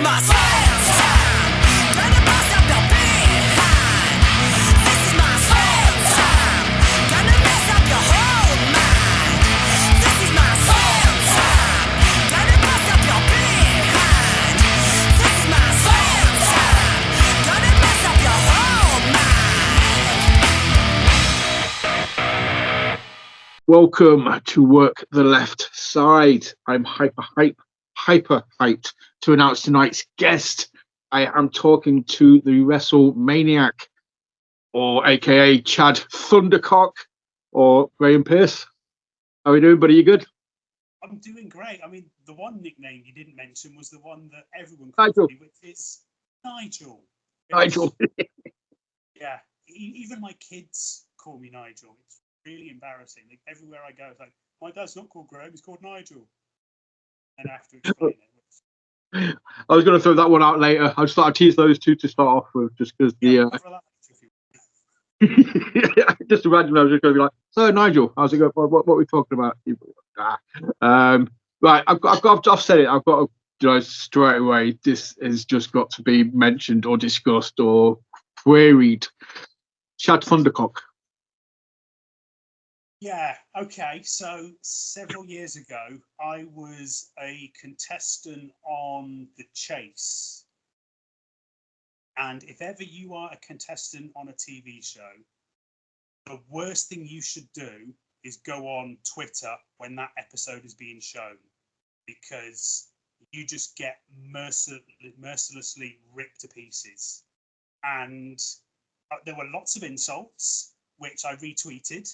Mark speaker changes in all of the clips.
Speaker 1: my sales time. Gonna bust up your behind. This is my sales time. Gonna mess up your whole mind. This is my sales time. Gonna bust up your behind. This is my sales time. Gonna mess up your whole mind.
Speaker 2: Welcome to Work the Left Side. I'm hyper hyped to announce tonight's guest. I am talking to the WrestleManiac, or aka Chad Thundercock, or Graham Pearce. How are you doing, buddy? You good?
Speaker 3: I'm doing great. I mean, the one nickname you didn't mention was the one that everyone
Speaker 2: Nigel.
Speaker 3: calls me, which is Nigel.
Speaker 2: Nigel.
Speaker 3: Yeah, even my kids call me Nigel. It's really embarrassing. Like, everywhere I go, it's like, my dad's not called Graham, he's called Nigel. And I have to explain it.
Speaker 2: I was going to throw that one out later. I just thought I'd tease those two to start off with, just because just imagine I was just going to be like, so Nigel, how's it going? What are we talking about? Right, I've said it. I've got to, straight away. This has just got to be mentioned or discussed or queried. Chad Thundercock.
Speaker 3: Yeah, okay. So several years ago, I was a contestant on The Chase. And if ever you are a contestant on a TV show, the worst thing you should do is go on Twitter when that episode is being shown, because you just get mercilessly ripped to pieces. And there were lots of insults, which I retweeted.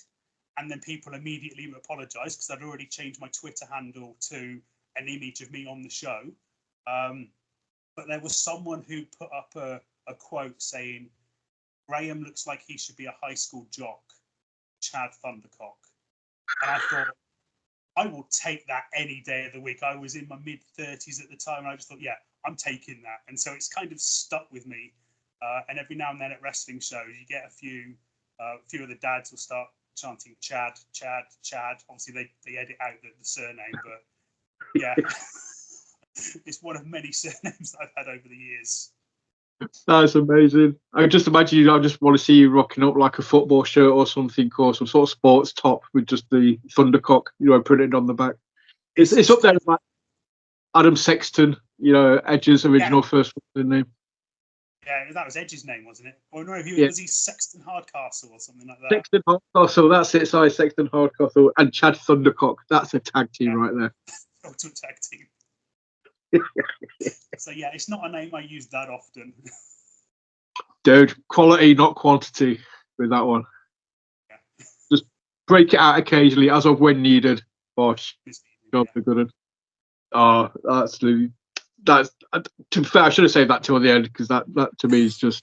Speaker 3: And then people immediately apologised because I'd already changed my Twitter handle to an image of me on the show. But there was someone who put up a quote saying, Graham looks like he should be a high school jock, Chad Thundercock. And I thought, I will take that any day of the week. I was in my mid-30s at the time, and I just thought, yeah, I'm taking that. And so it's kind of stuck with me. And every now and then at wrestling shows, you get a few of the dads will start chanting Chad. Obviously, they edit out the surname, but yeah, it's one of many surnames that I've had over the years.
Speaker 2: That's amazing. I just imagine I just want to see you rocking up like a football shirt or something, or some sort of sports top with just the Thundercock, printed on the back. It's up there with like Adam Sexton, Edge's original first name.
Speaker 3: Yeah, that was Edge's name, wasn't it? Or no, was he Sexton Hardcastle or something like that?
Speaker 2: Sexton Hardcastle, that's it. Sorry, Sexton Hardcastle and Chad Thundercock. That's a tag team right there.
Speaker 3: To a tag team. So yeah, it's not a name I use that often.
Speaker 2: Dude, quality, not quantity with that one. Yeah. Just break it out occasionally as of when needed. Bosh. God, the good one. Oh, that's to be fair, I should have saved that till the end, because that to me is just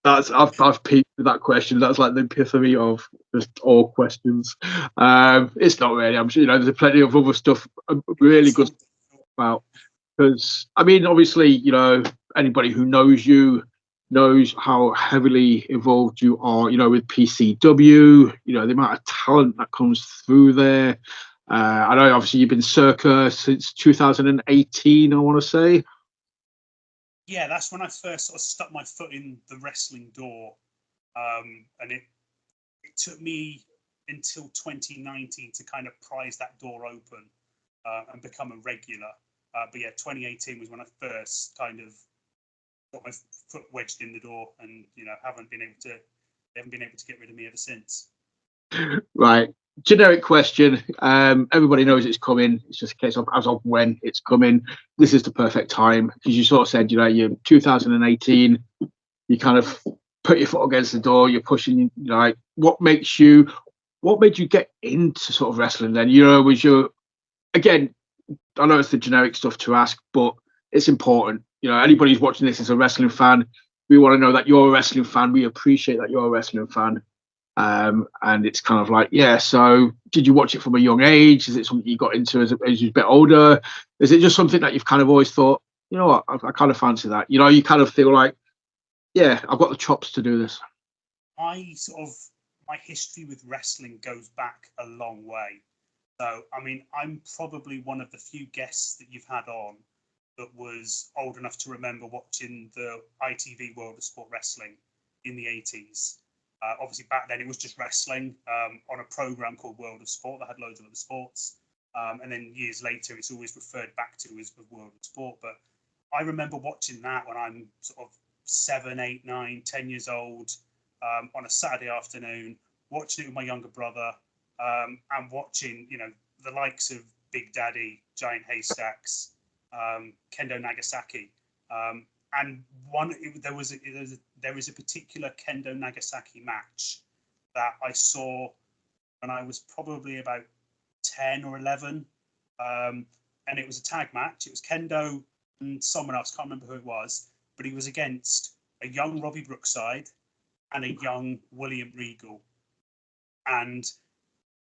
Speaker 2: I've peaked with that question. That's like the epitome of just all questions. It's not really. I'm sure there's plenty of other stuff really good about, because I mean, obviously, anybody who knows you knows how heavily involved you are, with PCW. The amount of talent that comes through there. I know obviously you've been circa since 2018, I want to say.
Speaker 3: Yeah, that's when I first sort of stuck my foot in the wrestling door. And it took me until 2019 to kind of prise that door open and become a regular. But yeah, 2018 was when I first kind of got my foot wedged in the door, and haven't been able to get rid of me ever since.
Speaker 2: Right. Generic question. Everybody knows it's coming. It's just a case of as of when it's coming. This is the perfect time, because you sort of said, you're 2018. You kind of put your foot against the door. You're pushing. What made you get into sort of wrestling? Then was your, again, I know it's the generic stuff to ask, but it's important. Anybody who's watching this is a wrestling fan. We want to know that you're a wrestling fan. We appreciate that you're a wrestling fan. And it's kind of like, yeah, so did you watch it from a young age? Is it something you got into as you're a bit older? Is it just something that you've kind of always thought, what, I kind of fancy that? You kind of feel like, yeah, I've got the chops to do this.
Speaker 3: My history with wrestling goes back a long way. So, I mean, I'm probably one of the few guests that you've had on that was old enough to remember watching the ITV World of Sport Wrestling in the 80s. Obviously, back then it was just wrestling on a program called World of Sport that had loads of other sports. And then years later, it's always referred back to as the World of Sport. But I remember watching that when I'm sort of 7, 8, 9, 10 years old on a Saturday afternoon, watching it with my younger brother, and watching, you know, the likes of Big Daddy, Giant Haystacks, Kendo Nagasaki. And there was a particular Kendo Nagasaki match that I saw when I was probably about 10 or 11. And it was a tag match. It was Kendo and someone else, can't remember who it was, but he was against a young Robbie Brookside and a young William Regal. And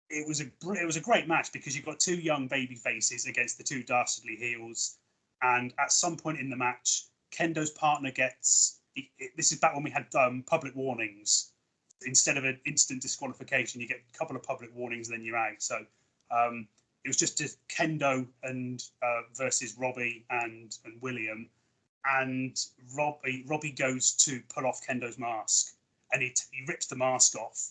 Speaker 3: it was a great match because you've got two young baby faces against the two dastardly heels. And at some point in the match, Kendo's partner gets, this is back when we had public warnings. Instead of an instant disqualification, you get a couple of public warnings, then you're out. So it was just Kendo and versus Robbie and William. And Robbie goes to pull off Kendo's mask, and he rips the mask off.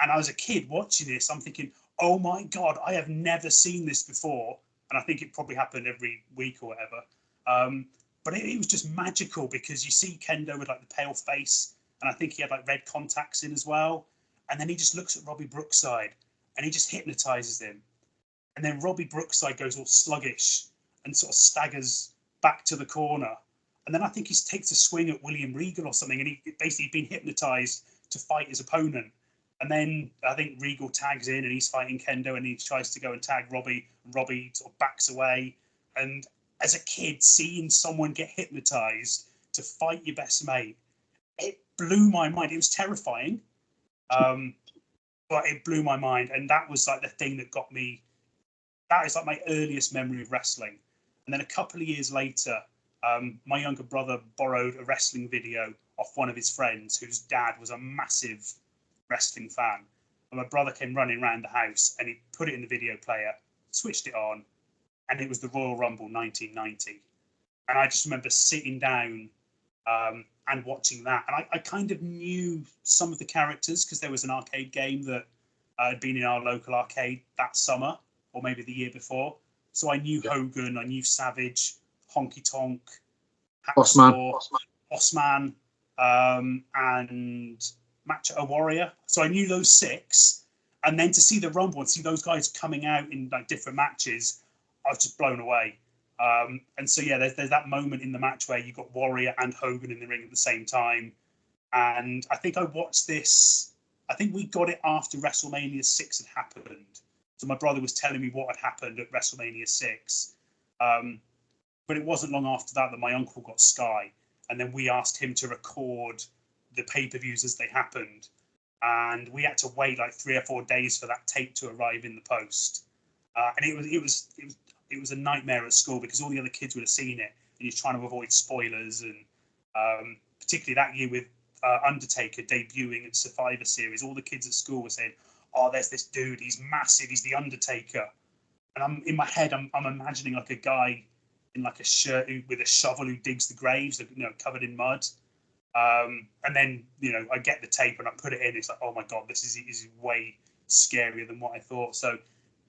Speaker 3: And I was a kid watching this, I'm thinking, oh my God, I have never seen this before. And I think it probably happened every week or whatever. But it was just magical because you see Kendo with like the pale face, and I think he had like red contacts in as well. And then he just looks at Robbie Brookside and he just hypnotizes him. And then Robbie Brookside goes all sluggish and sort of staggers back to the corner. And then I think he takes a swing at William Regal or something, and he basically been hypnotized to fight his opponent. And then I think Regal tags in and he's fighting Kendo, and he tries to go and tag Robbie. And Robbie sort of backs away. And as a kid, seeing someone get hypnotized to fight your best mate, it blew my mind. It was terrifying, but it blew my mind. And that was like the thing that got me. That is like my earliest memory of wrestling. And then a couple of years later, my younger brother borrowed a wrestling video off one of his friends whose dad was a massive wrestling fan. And my brother came running around the house and he put it in the video player, switched it on, and it was the Royal Rumble 1990. And I just remember sitting down and watching that. And I kind of knew some of the characters because there was an arcade game that had been in our local arcade that summer, or maybe the year before. So I knew Hogan, I knew Savage, Honky Tonk, Hacksaw, Bossman, and Macho Warrior. So I knew those six. And then to see the Rumble and see those guys coming out in like different matches, I was just blown away. And so, yeah, there's that moment in the match where you got Warrior and Hogan in the ring at the same time. And I think I watched this, I think we got it after WrestleMania 6 had happened. So my brother was telling me what had happened at WrestleMania 6. But it wasn't long after that my uncle got Sky. And then we asked him to record the pay-per-views as they happened. And we had to wait like 3 or 4 days for that tape to arrive in the post. And it was a nightmare at school because all the other kids would have seen it, and you're trying to avoid spoilers. And particularly that year with Undertaker debuting at Survivor Series, all the kids at school were saying, "Oh, there's this dude. He's massive. He's the Undertaker." And I'm in my head, I'm imagining like a guy in like a shirt with a shovel who digs the graves, covered in mud. And then I get the tape and I put it in. It's like, oh my God, this is way scarier than what I thought. So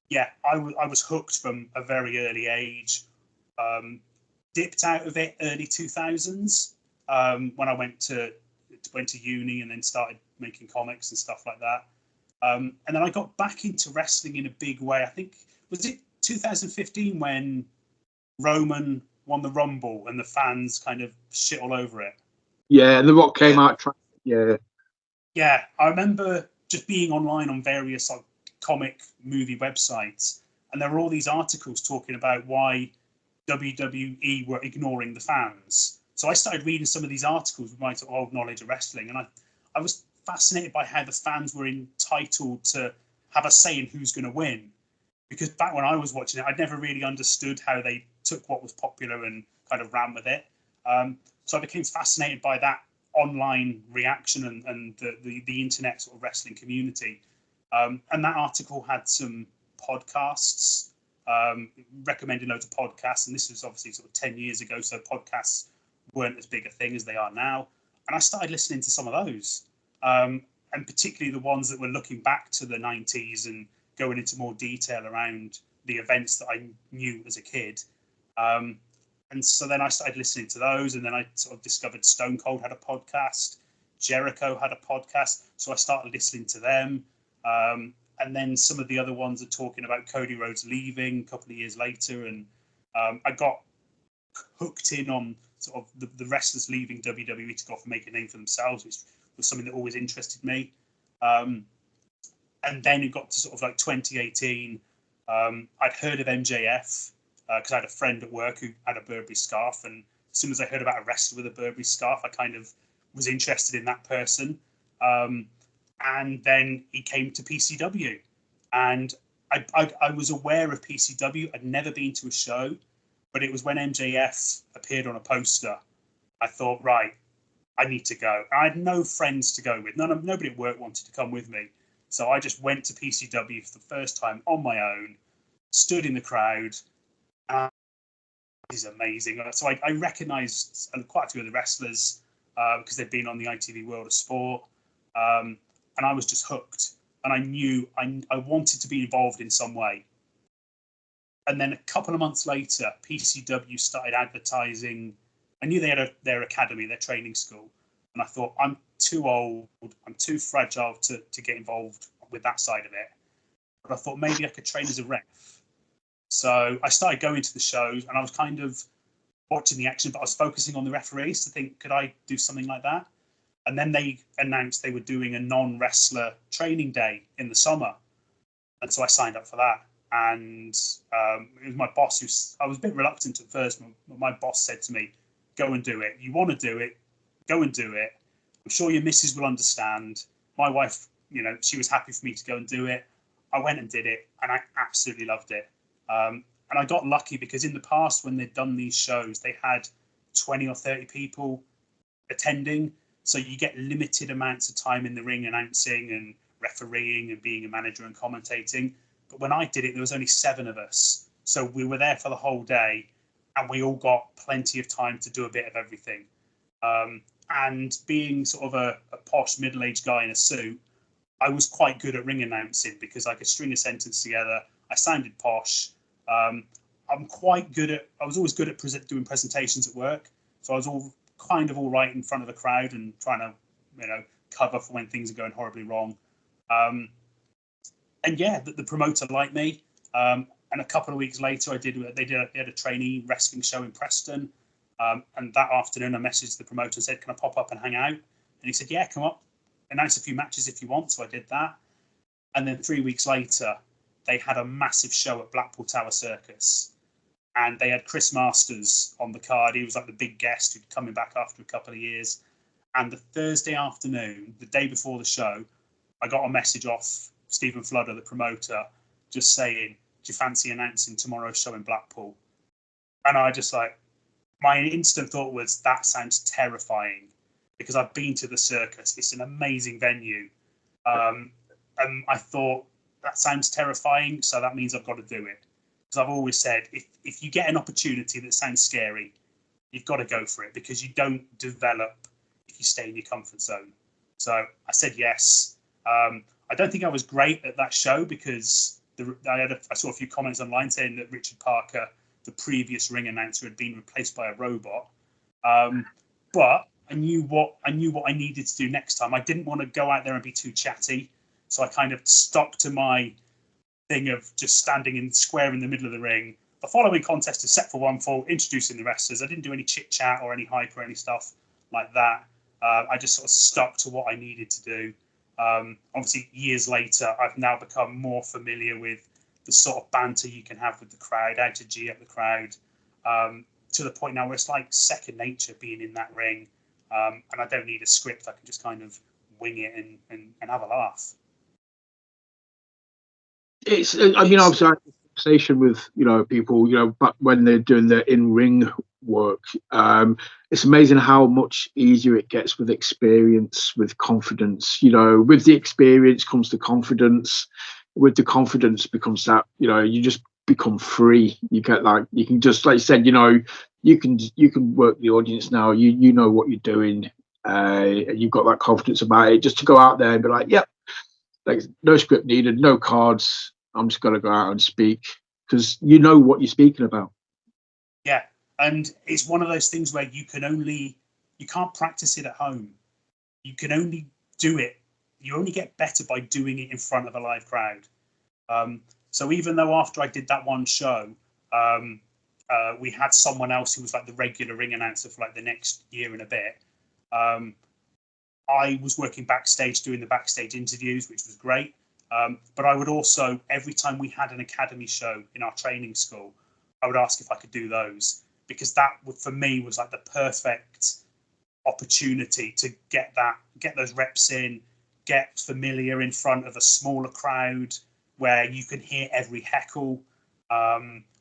Speaker 3: yeah, I was hooked from a very early age. Dipped out of it early 2000s when I went to uni and then started making comics and stuff like that. And then I got back into wrestling in a big way. I think, was it 2015 when Roman won the Rumble and the fans kind of shit all over it?
Speaker 2: Yeah, and The Rock came out. Yeah,
Speaker 3: I remember just being online on various like comic movie websites, and there were all these articles talking about why WWE were ignoring the fans. So I started reading some of these articles with my old knowledge of wrestling, and I was fascinated by how the fans were entitled to have a say in who's going to win. Because back when I was watching it, I'd never really understood how they took what was popular and kind of ran with it. So I became fascinated by that online reaction and the internet sort of wrestling community. And that article had some podcasts recommending loads of podcasts, and this was obviously sort of 10 years ago, so podcasts weren't as big a thing as they are now. And I started listening to some of those, and particularly the ones that were looking back to the 90s and going into more detail around the events that I knew as a kid. And so then I started listening to those, and then I sort of discovered Stone Cold had a podcast, Jericho had a podcast, so I started listening to them. And then some of the other ones are talking about Cody Rhodes leaving a couple of years later, and I got hooked in on sort of the wrestlers leaving WWE to go off and make a name for themselves, which was something that always interested me. And then it got to sort of like 2018. I'd heard of MJF because I had a friend at work who had a Burberry scarf, and as soon as I heard about a wrestler with a Burberry scarf, I kind of was interested in that person. And then he came to PCW, and I was aware of PCW. I'd never been to a show, but it was when MJF appeared on a poster, I thought, right, I need to go. I had no friends to go with. Nobody at work wanted to come with me. So I just went to PCW for the first time on my own, stood in the crowd, and this is amazing. So I recognised quite a few of the wrestlers because they'd been on the ITV World of Sport. And I was just hooked, and I knew I wanted to be involved in some way. And then a couple of months later, PCW started advertising. I knew they had their academy, their training school, and I thought, I'm too old, I'm too fragile to get involved with that side of it. But I thought maybe I could train as a ref. So I started going to the shows, and I was kind of watching the action, but I was focusing on the referees to think, could I do something like that? And then they announced they were doing a non-wrestler training day in the summer. And so I signed up for that. And it was my boss I was a bit reluctant at first, but my boss said to me, go and do it. You want to do it, go and do it. I'm sure your missus will understand. My wife, she was happy for me to go and do it. I went and did it, and I absolutely loved it. And I got lucky because in the past, when they'd done these shows, they had 20 or 30 people attending. So you get limited amounts of time in the ring announcing and refereeing and being a manager and commentating. But when I did it, there was only 7 of us. So we were there for the whole day, and we all got plenty of time to do a bit of everything. And being sort of a posh middle-aged guy in a suit, I was quite good at ring announcing because I could string a sentence together. I sounded posh. I was always good at doing presentations at work. So I was all right in front of the crowd and trying to, cover for when things are going horribly wrong. And yeah, the promoter liked me. And a couple of weeks later, they had a trainee wrestling show in Preston. And that afternoon, I messaged the promoter and said, can I pop up and hang out? And he said, yeah, come up, announce a few matches if you want. So I did that. And then 3 weeks later, they had a massive show at Blackpool Tower Circus. And they had Chris Masters on the card. He was like the big guest who'd coming back after a couple of years. And the Thursday afternoon, the day before the show, I got a message off Stephen Fludder, the promoter, just saying, do you fancy announcing tomorrow's show in Blackpool? And I just my instant thought was, that sounds terrifying because I've been to the circus. It's an amazing venue. And I thought, that sounds terrifying, so that means I've got to do it. Because I've always said, if you get an opportunity that sounds scary, you've got to go for it because you don't develop if you stay in your comfort zone. So I said yes. I don't think I was great at that show because I saw a few comments online saying that Richard Parker, the previous ring announcer, had been replaced by a robot. But I knew what I needed to do next time. I didn't want to go out there and be too chatty, so I kind of stuck to my thing of just standing in square in the middle of the ring. The following contest is set for one fall, introducing the wrestlers. I didn't do any chit chat or any hype or any stuff like that. I just sort of stuck to what I needed to do. Obviously, years later, I've now become more familiar with the sort of banter you can have with the crowd, how to G up the crowd, to the point now where it's like second nature being in that ring. And I don't need a script. I can just kind of wing it and have a laugh.
Speaker 2: It's, I've had a conversation with, people, but when they're doing their in-ring work, it's amazing how much easier it gets with experience, with confidence. With the experience comes the confidence. With the confidence becomes that, you just become free. You get like, you can just, like you said, you know, you can work the audience now. You know what you're doing. You've got that confidence about it. Just to go out there and be like, yep, like no script needed, no cards. I'm just gonna go out and speak because you know what you're speaking about.
Speaker 3: Yeah, and it's one of those things where you can't practice it at home. You can only do it. You only get better by doing it in front of a live crowd. So even though after I did that one show, we had someone else who was like the regular ring announcer for like the next year and a bit. I was working backstage doing the backstage interviews, which was great. But I would also, every time we had an academy show in our training school, I would ask if I could do those, because that would, for me, was like the perfect opportunity to get those reps in, get familiar in front of a smaller crowd where you can hear every heckle.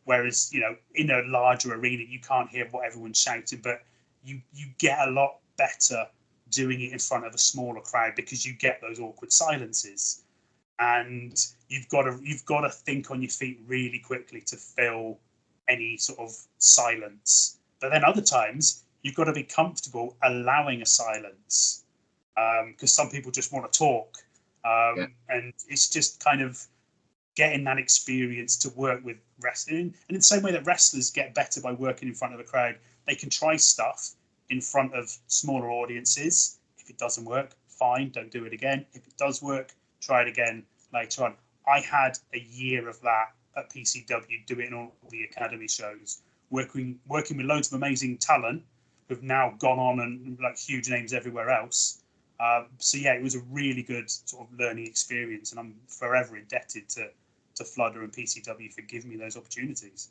Speaker 3: Whereas, you know, in a larger arena, you can't hear what everyone's shouting, but you get a lot better doing it in front of a smaller crowd because you get those awkward silences, and you've got to think on your feet really quickly to fill any sort of silence. But then other times you've got to be comfortable allowing a silence, because some people just want to talk, and it's just kind of getting that experience to work with wrestling. And in the same way that wrestlers get better by working in front of a crowd, they can try stuff in front of smaller audiences. If it doesn't work, fine, don't do it again. If it does work, try it again later on. I had a year of that at PCW, doing all the academy shows, working with loads of amazing talent who've now gone on and like huge names everywhere else. So yeah, it was a really good sort of learning experience, and I'm forever indebted to Fludder and PCW for giving me those opportunities.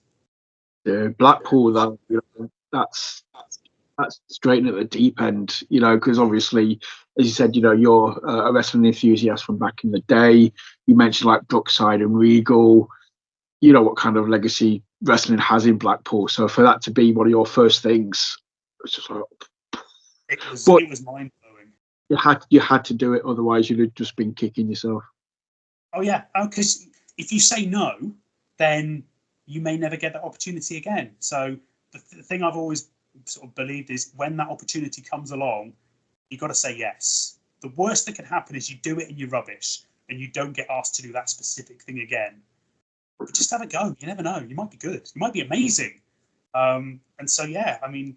Speaker 2: Yeah, Blackpool, that's straight in at the deep end, you know, because obviously, as you said, you know, you're a wrestling enthusiast from back in the day. You mentioned like Brookside and Regal. You know what kind of legacy wrestling has in Blackpool. So for that to be one of your first things, it's just like,
Speaker 3: it was mind blowing.
Speaker 2: You had to do it, otherwise you'd have just been kicking yourself.
Speaker 3: Oh yeah, because if you say no, then you may never get that opportunity again. So the thing I've always sort of believed is when that opportunity comes along, you got to say yes. The worst that can happen is you do it and you're rubbish and you don't get asked to do that specific thing again. But just have a go. You never know. You might be good. You might be amazing. And so, yeah, I mean,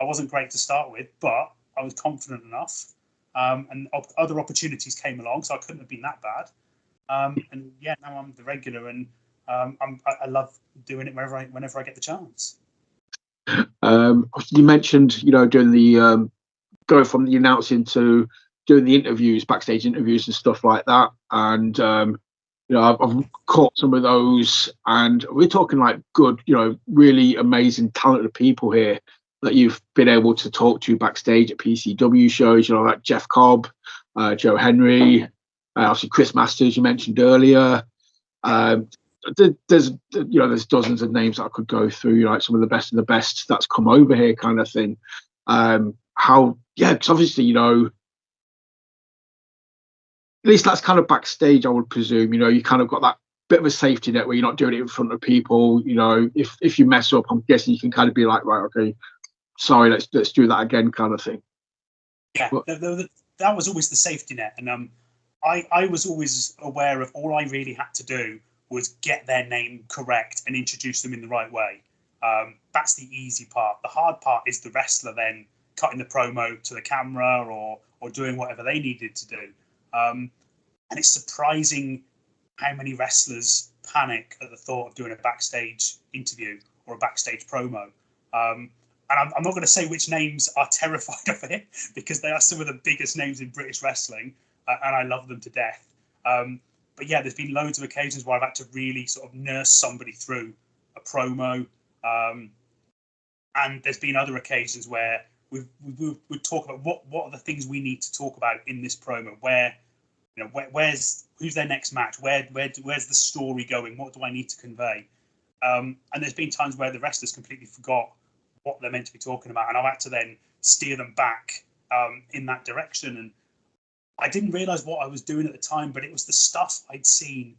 Speaker 3: I wasn't great to start with, but I was confident enough. And other opportunities came along, so I couldn't have been that bad. And yeah, now I'm the regular, and I love doing it whenever I get the chance.
Speaker 2: You mentioned, you know, doing the going from the announcing to doing the interviews, backstage interviews and stuff like that. And you know, I've caught some of those, and we're talking like good, you know, really amazing, talented people here that you've been able to talk to backstage at PCW shows. You know, like Jeff Cobb, Joe Henry, obviously Chris Masters, you mentioned earlier. There's dozens of names that I could go through, you know, like some of the best that's come over here, kind of thing. Because obviously, you know, at least that's kind of backstage, I would presume. You know, you kind of got that bit of a safety net where you're not doing it in front of people. You know, if you mess up, I'm guessing you can kind of be like, right, okay, sorry, let's do that again, kind of thing.
Speaker 3: Yeah, that was always the safety net, and I was always aware of all I really had to do was get their name correct and introduce them in the right way. That's the easy part. The hard part is the wrestler then cutting the promo to the camera or doing whatever they needed to do. And it's surprising how many wrestlers panic at the thought of doing a backstage interview or a backstage promo. And I'm not going to say which names are terrified of it, because they are some of the biggest names in British wrestling, and I love them to death. But yeah, there's been loads of occasions where I've had to really sort of nurse somebody through a promo. And there's been other occasions where we talk about what are the things we need to talk about in this promo. Where, you know, who's their next match? Where's the story going? What do I need to convey? And there's been times where the wrestlers completely forgot what they're meant to be talking about, and I've had to then steer them back in that direction. And I didn't realize what I was doing at the time, but it was the stuff I'd seen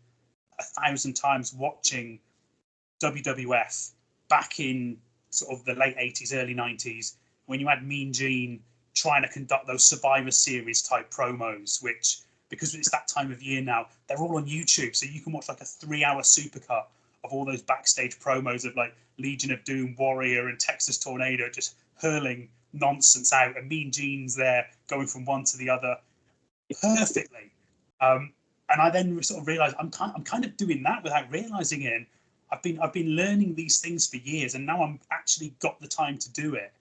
Speaker 3: 1,000 times watching WWF back in sort of the late 80s, early 90s, when you had Mean Gene trying to conduct those Survivor Series type promos, which, because it's that time of year now, they're all on YouTube. So you can watch like a 3-hour supercut of all those backstage promos of like Legion of Doom, Warrior, and Texas Tornado just hurling nonsense out, and Mean Gene's there going from one to the other perfectly. And I then sort of realised I'm kind of doing that without realising it. And I've been learning these things for years, and now I'm actually got the time to do it.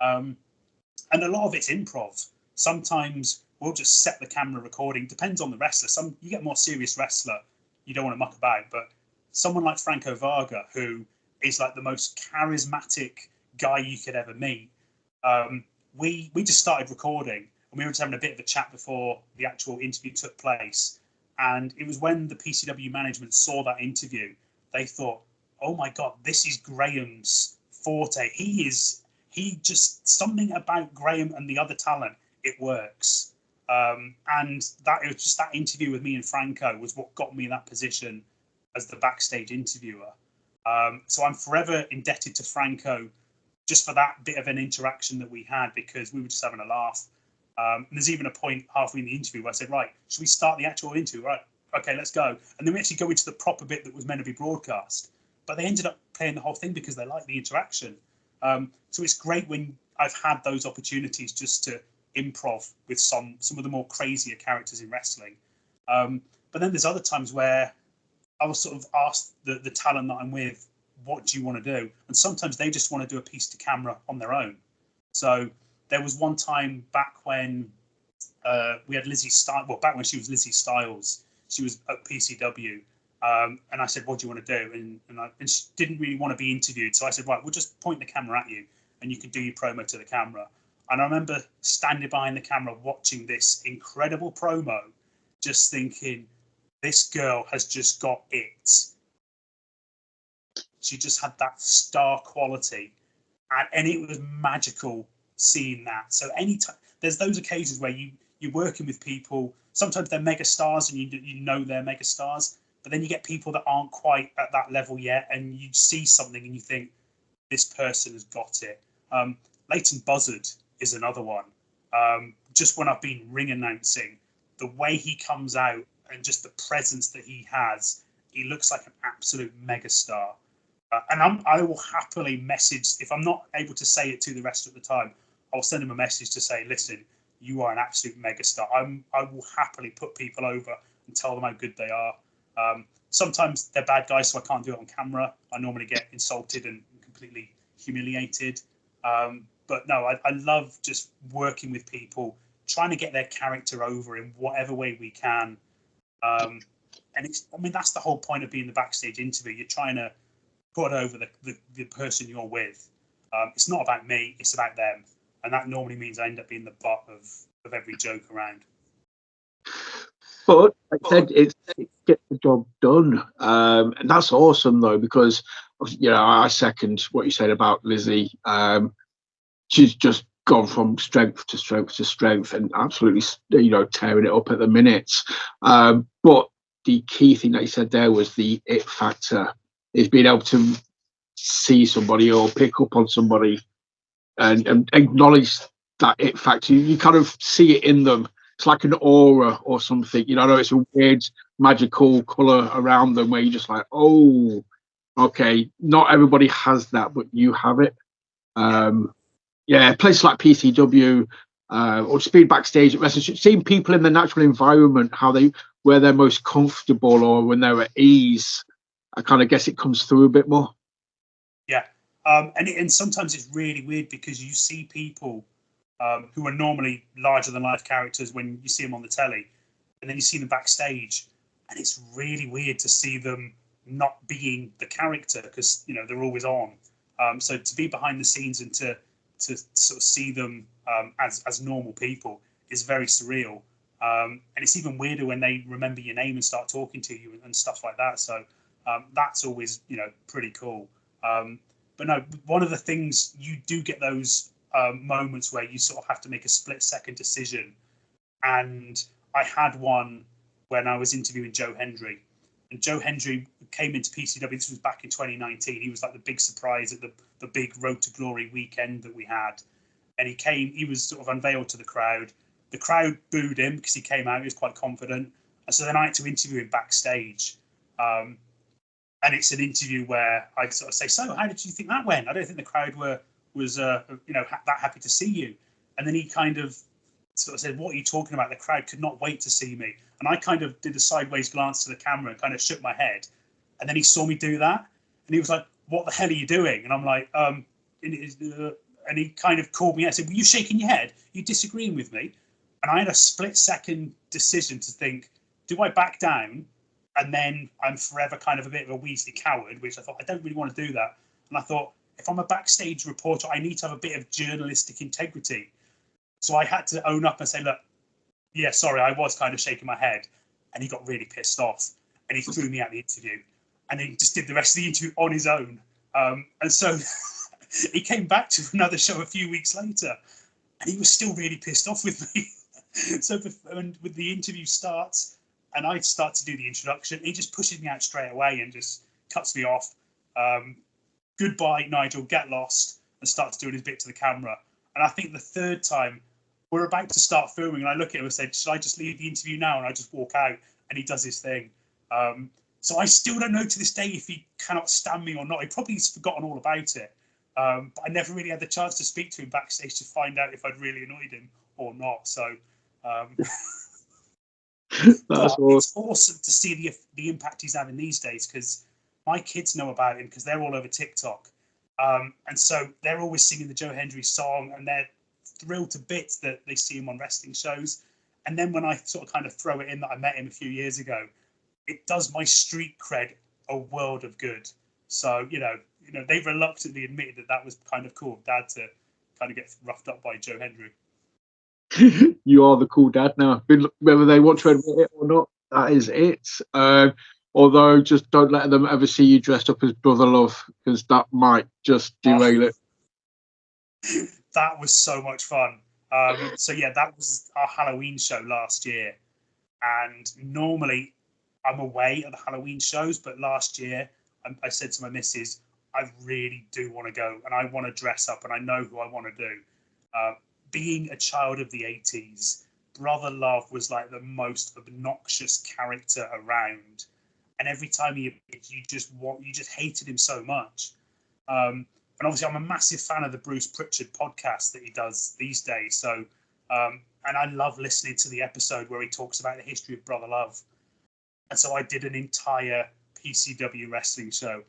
Speaker 3: And a lot of it's improv. Sometimes we'll just set the camera recording. Depends on the wrestler. Some you get more serious wrestler, you don't want to muck about. But someone like Franco Varga, who is like the most charismatic guy you could ever meet, we just started recording, and we were just having a bit of a chat before the actual interview took place. And it was when the PCW management saw that interview, they thought, "Oh my God, this is Graham's forte. He just something about Graham and the other talent. It works." And that it was just that interview with me and Franco was what got me in that position as the backstage interviewer. So I'm forever indebted to Franco just for that bit of an interaction that we had, because we were just having a laugh. And there's even a point halfway in the interview where I said, "Right, should we start the actual interview?" "Right, okay, let's go." And then we actually go into the proper bit that was meant to be broadcast. But they ended up playing the whole thing because they liked the interaction. So it's great when I've had those opportunities just to improv with some of the more crazier characters in wrestling. But then there's other times where I was sort of asked the talent that I'm with, "What do you want to do?" And sometimes they just want to do a piece to camera on their own. So there was one time back when we had Lizzie Styles. Well, back when she was Lizzie Styles, she was at PCW, and I said, "What do you want to do?" And she didn't really want to be interviewed, so I said, "Right, we'll just point the camera at you, and you can do your promo to the camera." And I remember standing behind the camera watching this incredible promo, just thinking, this girl has just got it. She just had that star quality, and it was magical seeing that. So anytime there's those occasions where you're working with people, sometimes they're mega stars and you know they're mega stars, but then you get people that aren't quite at that level yet, and you see something and you think, this person has got it. Leighton Buzzard is another one. Just when I've been ring announcing, the way he comes out and just the presence that he has, he looks like an absolute megastar. And I will happily message, if I'm not able to say it to the rest of the time, I'll send him a message to say, "Listen, you are an absolute megastar." I will happily put people over and tell them how good they are. Sometimes they're bad guys, so I can't do it on camera. I normally get insulted and completely humiliated. But no, I love just working with people, trying to get their character over in whatever way we can. And that's the whole point of being the backstage interview. You're trying to put over the person you're with. It's not about me, it's about them. And that normally means I end up being the butt of every joke around.
Speaker 2: But like I said, it gets the job done. And that's awesome, though, because, I second what you said about Lizzie. She's just gone from strength to strength to strength and absolutely, tearing it up at the minute. But the key thing that you said there was the it factor, is being able to see somebody or pick up on somebody and acknowledge that it factor. You kind of see it in them. It's like an aura or something. It's a weird magical colour around them where you're just like, oh, okay, not everybody has that, but you have it. Places like PCW or just being backstage at wrestling, seeing people in the natural environment, where they're most comfortable or when they're at ease, I kind of guess it comes through a bit more.
Speaker 3: Yeah, and sometimes it's really weird because you see people who are normally larger than life characters when you see them on the telly, and then you see them backstage, and it's really weird to see them not being the character because they're always on. So to be behind the scenes and to sort of see them as normal people is very surreal. And it's even weirder when they remember your name and start talking to you and stuff like that. So that's always, pretty cool. But no, one of the things, you do get those moments where you sort of have to make a split-second decision. And I had one when I was interviewing Joe Hendry. And Joe Hendry came into PCW. This was back in 2019. He was like the big surprise at the big Road to Glory weekend that we had. And he was sort of unveiled to the crowd. The crowd booed him because he came out, he was quite confident. And so then I had to interview him backstage. And it's an interview where I sort of say, so how did you think that went? I don't think the crowd was that happy to see you. And then he kind of sort of said, what are you talking about? The crowd could not wait to see me. And I kind of did a sideways glance to the camera and kind of shook my head. And then he saw me do that. And he was like, what the hell are you doing? And I'm like, and he kind of called me out and said, were you shaking your head? Are you disagreeing with me? And I had a split-second decision to think, do I back down? And then I'm forever kind of a bit of a Weasley coward, which I thought, I don't really want to do that. And I thought, if I'm a backstage reporter, I need to have a bit of journalistic integrity. So I had to own up and say, look, yeah, sorry, I was kind of shaking my head. And he got really pissed off. And he threw me out the interview. And he just did the rest of the interview on his own. And so he came back to another show a few weeks later. And he was still really pissed off with me. So when the interview starts and I start to do the introduction, he just pushes me out straight away and just cuts me off. Goodbye, Nigel, get lost, and starts doing his bit to the camera. And I think the third time, we're about to start filming, and I look at him and say, should I just leave the interview now? And I just walk out, and he does his thing. So I still don't know to this day if he cannot stand me or not. He probably has forgotten all about it. But I never really had the chance to speak to him backstage to find out if I'd really annoyed him or not. So it's awesome to see the impact he's having these days, because my kids know about him because they're all over TikTok. And so they're always singing the Joe Hendry song, and they're thrilled to bits that they see him on wrestling shows. And then when I sort of kind of throw it in that I met him a few years ago, it does my street cred a world of good. So, they've reluctantly admitted that was kind of cool, Dad, to kind of get roughed up by Joe Hendry.
Speaker 2: You are the cool dad now. Whether they want to admit it or not, that is it. Although, just don't let them ever see you dressed up as Brother Love, because that might just derail it.
Speaker 3: That was so much fun. That was our Halloween show last year. And normally I'm away at the Halloween shows, but last year I said to my missus, I really do want to go and I want to dress up and I know who I want to do. Being a child of the 80s, Brother Love was like the most obnoxious character around. And every time you just hated him so much. And obviously, I'm a massive fan of the Bruce Pritchard podcast that he does these days. So, and I love listening to the episode where he talks about the history of Brother Love. And so I did an entire PCW wrestling show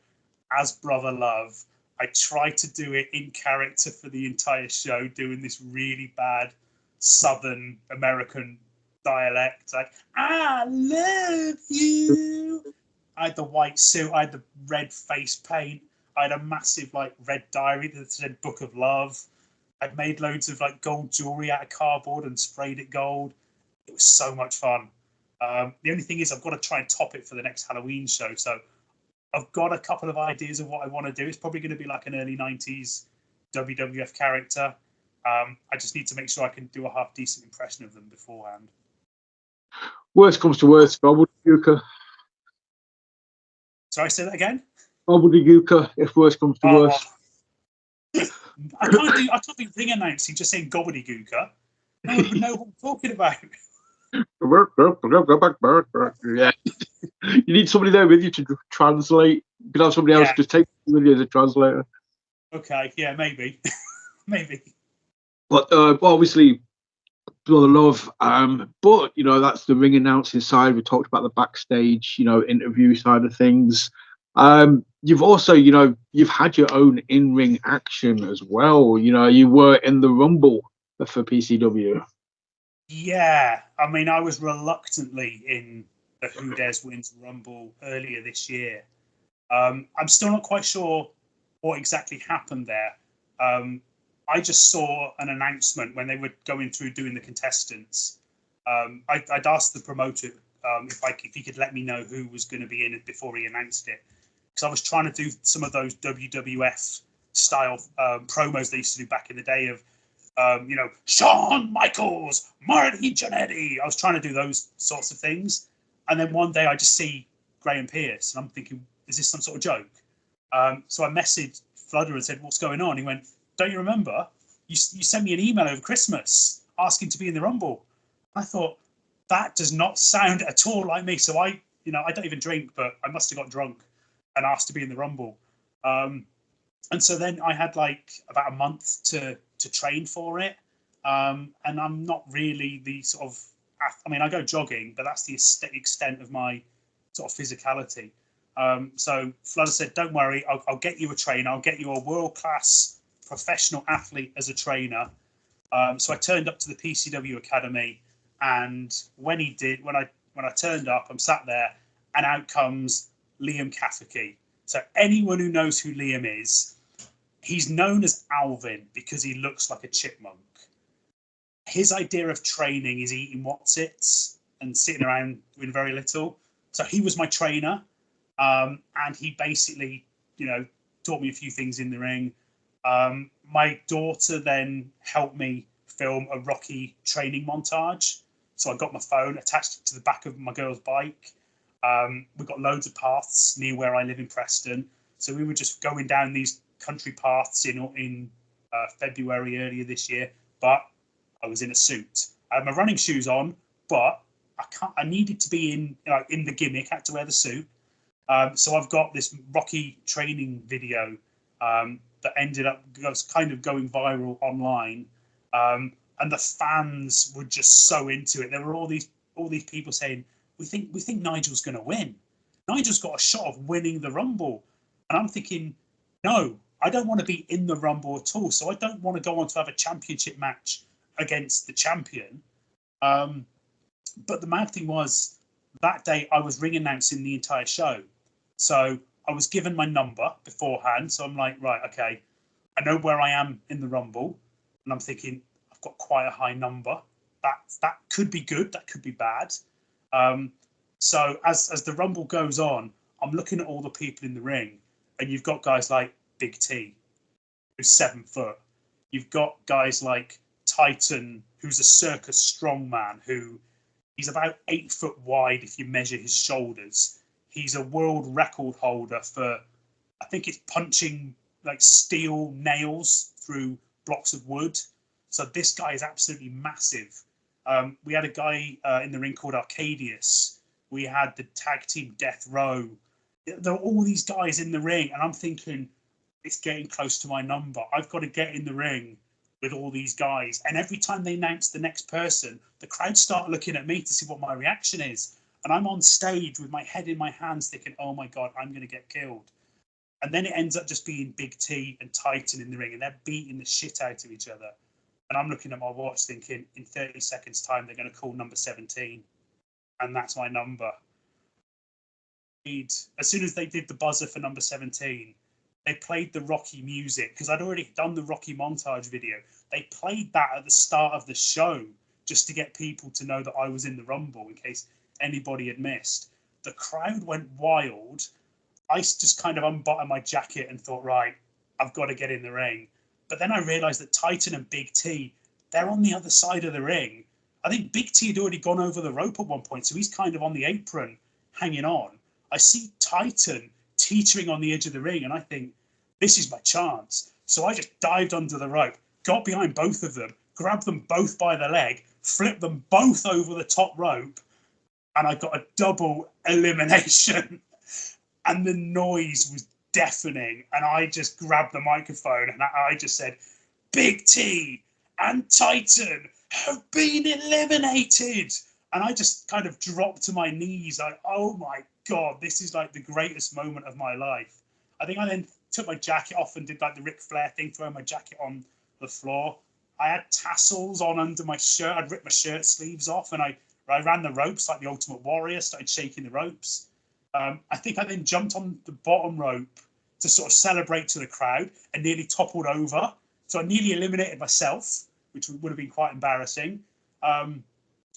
Speaker 3: as Brother Love. I tried to do it in character for the entire show, doing this really bad Southern American dialect. Like, I love you. I had the white suit. I had the red face paint. I had a massive red diary that said Book of Love. I'd made loads of gold jewelry out of cardboard and sprayed it gold. It was so much fun. The only thing is I've got to try and top it for the next Halloween show. So I've got a couple of ideas of what I want to do. It's probably going to be like an early 90s WWF character. I just need to make sure I can do a half decent impression of them beforehand.
Speaker 2: Worst comes to worst, Gobbledygooker.
Speaker 3: Sorry, say that again?
Speaker 2: Gobbledygooker, if worst comes to worst.
Speaker 3: I can't be ring announcing just saying gobbledygooker. No one would know what I'm talking about.
Speaker 2: Yeah. You need somebody there with you to translate. You can have somebody else just take you with you as a translator.
Speaker 3: Okay, yeah, maybe. Maybe.
Speaker 2: But obviously, Brother Love. But that's the ring announcing side. We talked about the backstage, interview side of things. You've also, you've had your own in-ring action as well. You were in the Rumble for PCW.
Speaker 3: Yeah, I mean, I was reluctantly in the Who Dares Wins Rumble earlier this year. I'm still not quite sure what exactly happened there. I just saw an announcement when they were going through doing the contestants. I'd asked the promoter if he could let me know who was going to be in it before he announced it, because I was trying to do some of those WWF style promos they used to do back in the day of, Shawn Michaels, Marty Jannetty. I was trying to do those sorts of things, and then one day I just see Graham Pearce. And I'm thinking, is this some sort of joke? So I messaged Fludder and said, what's going on? He went, don't you remember? You sent me an email over Christmas asking to be in the Rumble. I thought, that does not sound at all like me. So I don't even drink, but I must have got drunk and asked to be in the Rumble. And so then I had like about a month to train for it. And I'm not really the sort of, I mean, I go jogging, but that's the extent of my sort of physicality. So Fludder said, don't worry, I'll get you a trainer. I'll get you a world-class professional athlete as a trainer. So I turned up to the PCW Academy, and when I turned up, I'm sat there, and out comes Liam Cafferty. So anyone who knows who Liam is, he's known as Alvin because he looks like a chipmunk. His idea of training is eating Wotsits and sitting around doing very little. So he was my trainer, and he basically, taught me a few things in the ring. My daughter then helped me film a Rocky training montage. So I got my phone, attached it to the back of my girl's bike. We've got loads of paths near where I live in Preston. So we were just going down these country paths in February earlier this year. But I was in a suit. I had my running shoes on, but I needed to be in the gimmick. I had to wear the suit. So I've got this Rocky training video that ended up kind of going viral online. And the fans were just so into it. There were all these people saying, we think Nigel's going to win. Nigel's got a shot of winning the Rumble. And I'm thinking, no, I don't want to be in the Rumble at all. So I don't want to go on to have a championship match against the champion. But the mad thing was, that day I was ring announcing the entire show. So I was given my number beforehand. So I'm like, right, okay, I know where I am in the Rumble. And I'm thinking, I've got quite a high number. That could be good, that could be bad. So as the Rumble goes on, I'm looking at all the people in the ring, and you've got guys like Big T, who's 7 foot. You've got guys like Titan, who's a circus strongman, who he's about 8 foot wide if you measure his shoulders. He's a world record holder for, I think it's punching like steel nails through blocks of wood. So this guy is absolutely massive. We had a guy in the ring called Arcadius. We had the tag team Death Row. There were all these guys in the ring, and I'm thinking, it's getting close to my number. I've got to get in the ring with all these guys. And every time they announce the next person, the crowd start looking at me to see what my reaction is. And I'm on stage with my head in my hands thinking, oh my God, I'm going to get killed. And then it ends up just being Big T and Titan in the ring, and they're beating the shit out of each other. And I'm looking at my watch thinking, in 30 seconds time, they're going to call number 17. And that's my number. As soon as they did the buzzer for number 17, they played the Rocky music, because I'd already done the Rocky montage video. They played that at the start of the show just to get people to know that I was in the Rumble in case anybody had missed. The crowd went wild. I just kind of unbuttoned my jacket and thought, right, I've got to get in the ring. But then I realised that Titan and Big T, they're on the other side of the ring. I think Big T had already gone over the rope at one point, so he's kind of on the apron, hanging on. I see Titan teetering on the edge of the ring, and I think, this is my chance. So I just dived under the rope, got behind both of them, grabbed them both by the leg, flipped them both over the top rope, and I got a double elimination. And the noise was deafening, and I just grabbed the microphone and I just said, Big T and Titan have been eliminated. And I just kind of dropped to my knees like, oh my God, this is like the greatest moment of my life. I think I then took my jacket off and did like the Ric Flair thing, throwing my jacket on the floor. I had tassels on under my shirt. I'd ripped my shirt sleeves off, and I ran the ropes like the Ultimate Warrior, started shaking the ropes. I think I then jumped on the bottom rope to sort of celebrate to the crowd and nearly toppled over. So I nearly eliminated myself, which would have been quite embarrassing.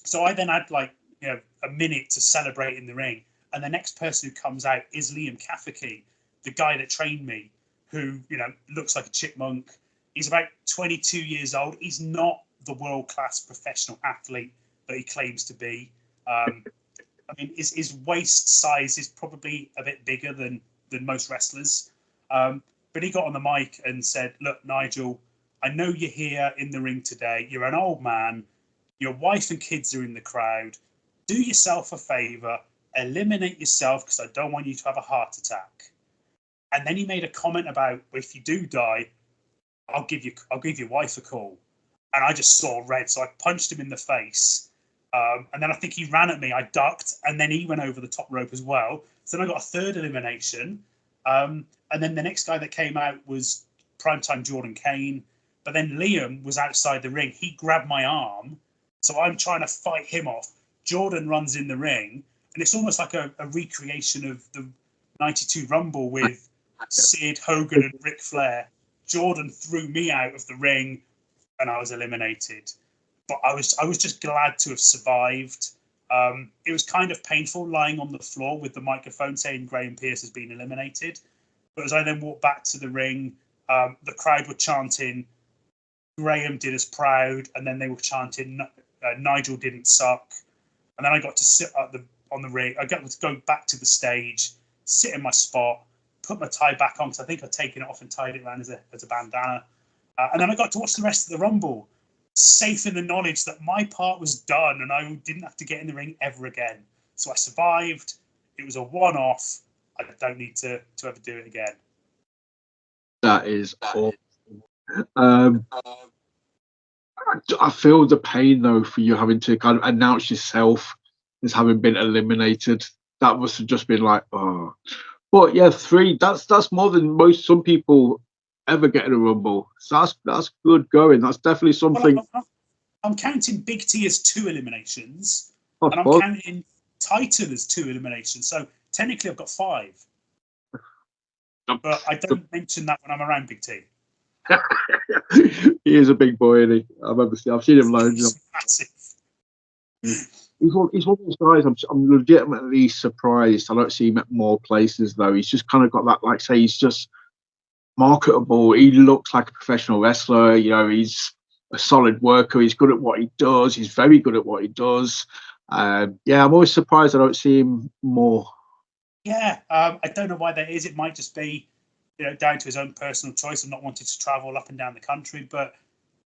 Speaker 3: So I then had a minute to celebrate in the ring. And the next person who comes out is Liam Cafferty, the guy that trained me, who, looks like a chipmunk. He's about 22 years old. He's not the world-class professional athlete that he claims to be. I mean, his waist size is probably a bit bigger than most wrestlers. But he got on the mic and said, "Look, Nigel, I know you're here in the ring today. You're an old man. Your wife and kids are in the crowd. Do yourself a favour, eliminate yourself because I don't want you to have a heart attack." And then he made a comment about, if you do die, I'll give your wife a call. And I just saw red, so I punched him in the face. And then I think he ran at me. I ducked, and then he went over the top rope as well. So then I got a third elimination. And then the next guy that came out was primetime Jordan Kane. But then Liam was outside the ring. He grabbed my arm. So I'm trying to fight him off. Jordan runs in the ring. And it's almost like a recreation of the 92 Rumble with Sid, Hogan, and Ric Flair. Jordan threw me out of the ring, and I was eliminated. But I was just glad to have survived. It was kind of painful lying on the floor with the microphone saying Graham Pearce has been eliminated. But as I then walked back to the ring, the crowd were chanting, "Graham did us proud," and then they were chanting, "Nigel didn't suck." And then I got to sit on the ring. I got to go back to the stage, sit in my spot, put my tie back on because I think I'd taken it off and tied it around as a bandana. And then I got to watch the rest of the Rumble, safe in the knowledge that my part was done and I didn't have to get in the ring ever again. So I survived. It was a one-off. I don't need to ever do it again.
Speaker 2: That is awful. I feel the pain though for you having to kind of announce yourself as having been eliminated. That must have just been like, oh. But yeah, 3. That's more than some people ever get in a Rumble. So that's good going. That's definitely something.
Speaker 3: Well, I'm counting Big T as 2 eliminations,
Speaker 2: Oh,
Speaker 3: and I'm counting Titan as 2 eliminations. So technically, I've got 5. But I don't mention that when I'm around Big T.
Speaker 2: He is a big boy, isn't he? I've seen him loads.
Speaker 3: He's massive.
Speaker 2: He's one of those guys. I'm legitimately surprised. I don't see him at more places though. He's just kind of got that, like say, he's just marketable. He looks like a professional wrestler. You know, he's a solid worker. He's good at what he does. He's very good at what he does. Yeah, I'm always surprised I don't see him more.
Speaker 3: Yeah, I don't know why that is. It might just be, down to his own personal choice of not wanting to travel up and down the country. But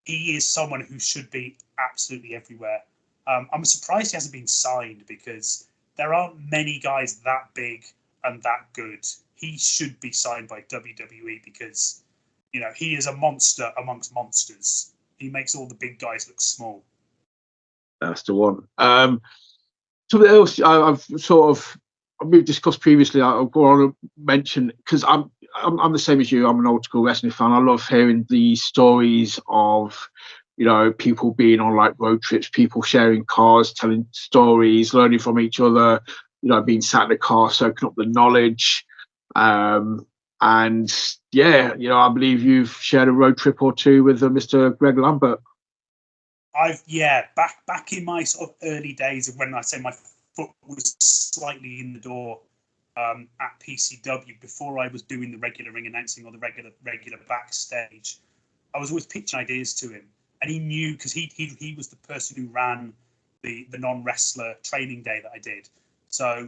Speaker 3: he is someone who should be absolutely everywhere. I'm surprised he hasn't been signed because there aren't many guys that big and that good. He should be signed by WWE because, he is a monster amongst monsters. He makes all the big guys look small.
Speaker 2: That's the one. Something else we've discussed previously. I'll go on and mention because I'm the same as you. I'm an old school wrestling fan. I love hearing the stories of, people being on like road trips, people sharing cars, telling stories, learning from each other. Being sat in the car, soaking up the knowledge. And yeah, I believe you've shared a road trip or two with Mr. Greg Lambert.
Speaker 3: Back in my sort of early days of when I say my foot was slightly in the door at PCW before I was doing the regular ring announcing or the regular backstage, I was always pitching ideas to him, and he knew because he was the person who ran the non-wrestler training day that I did. So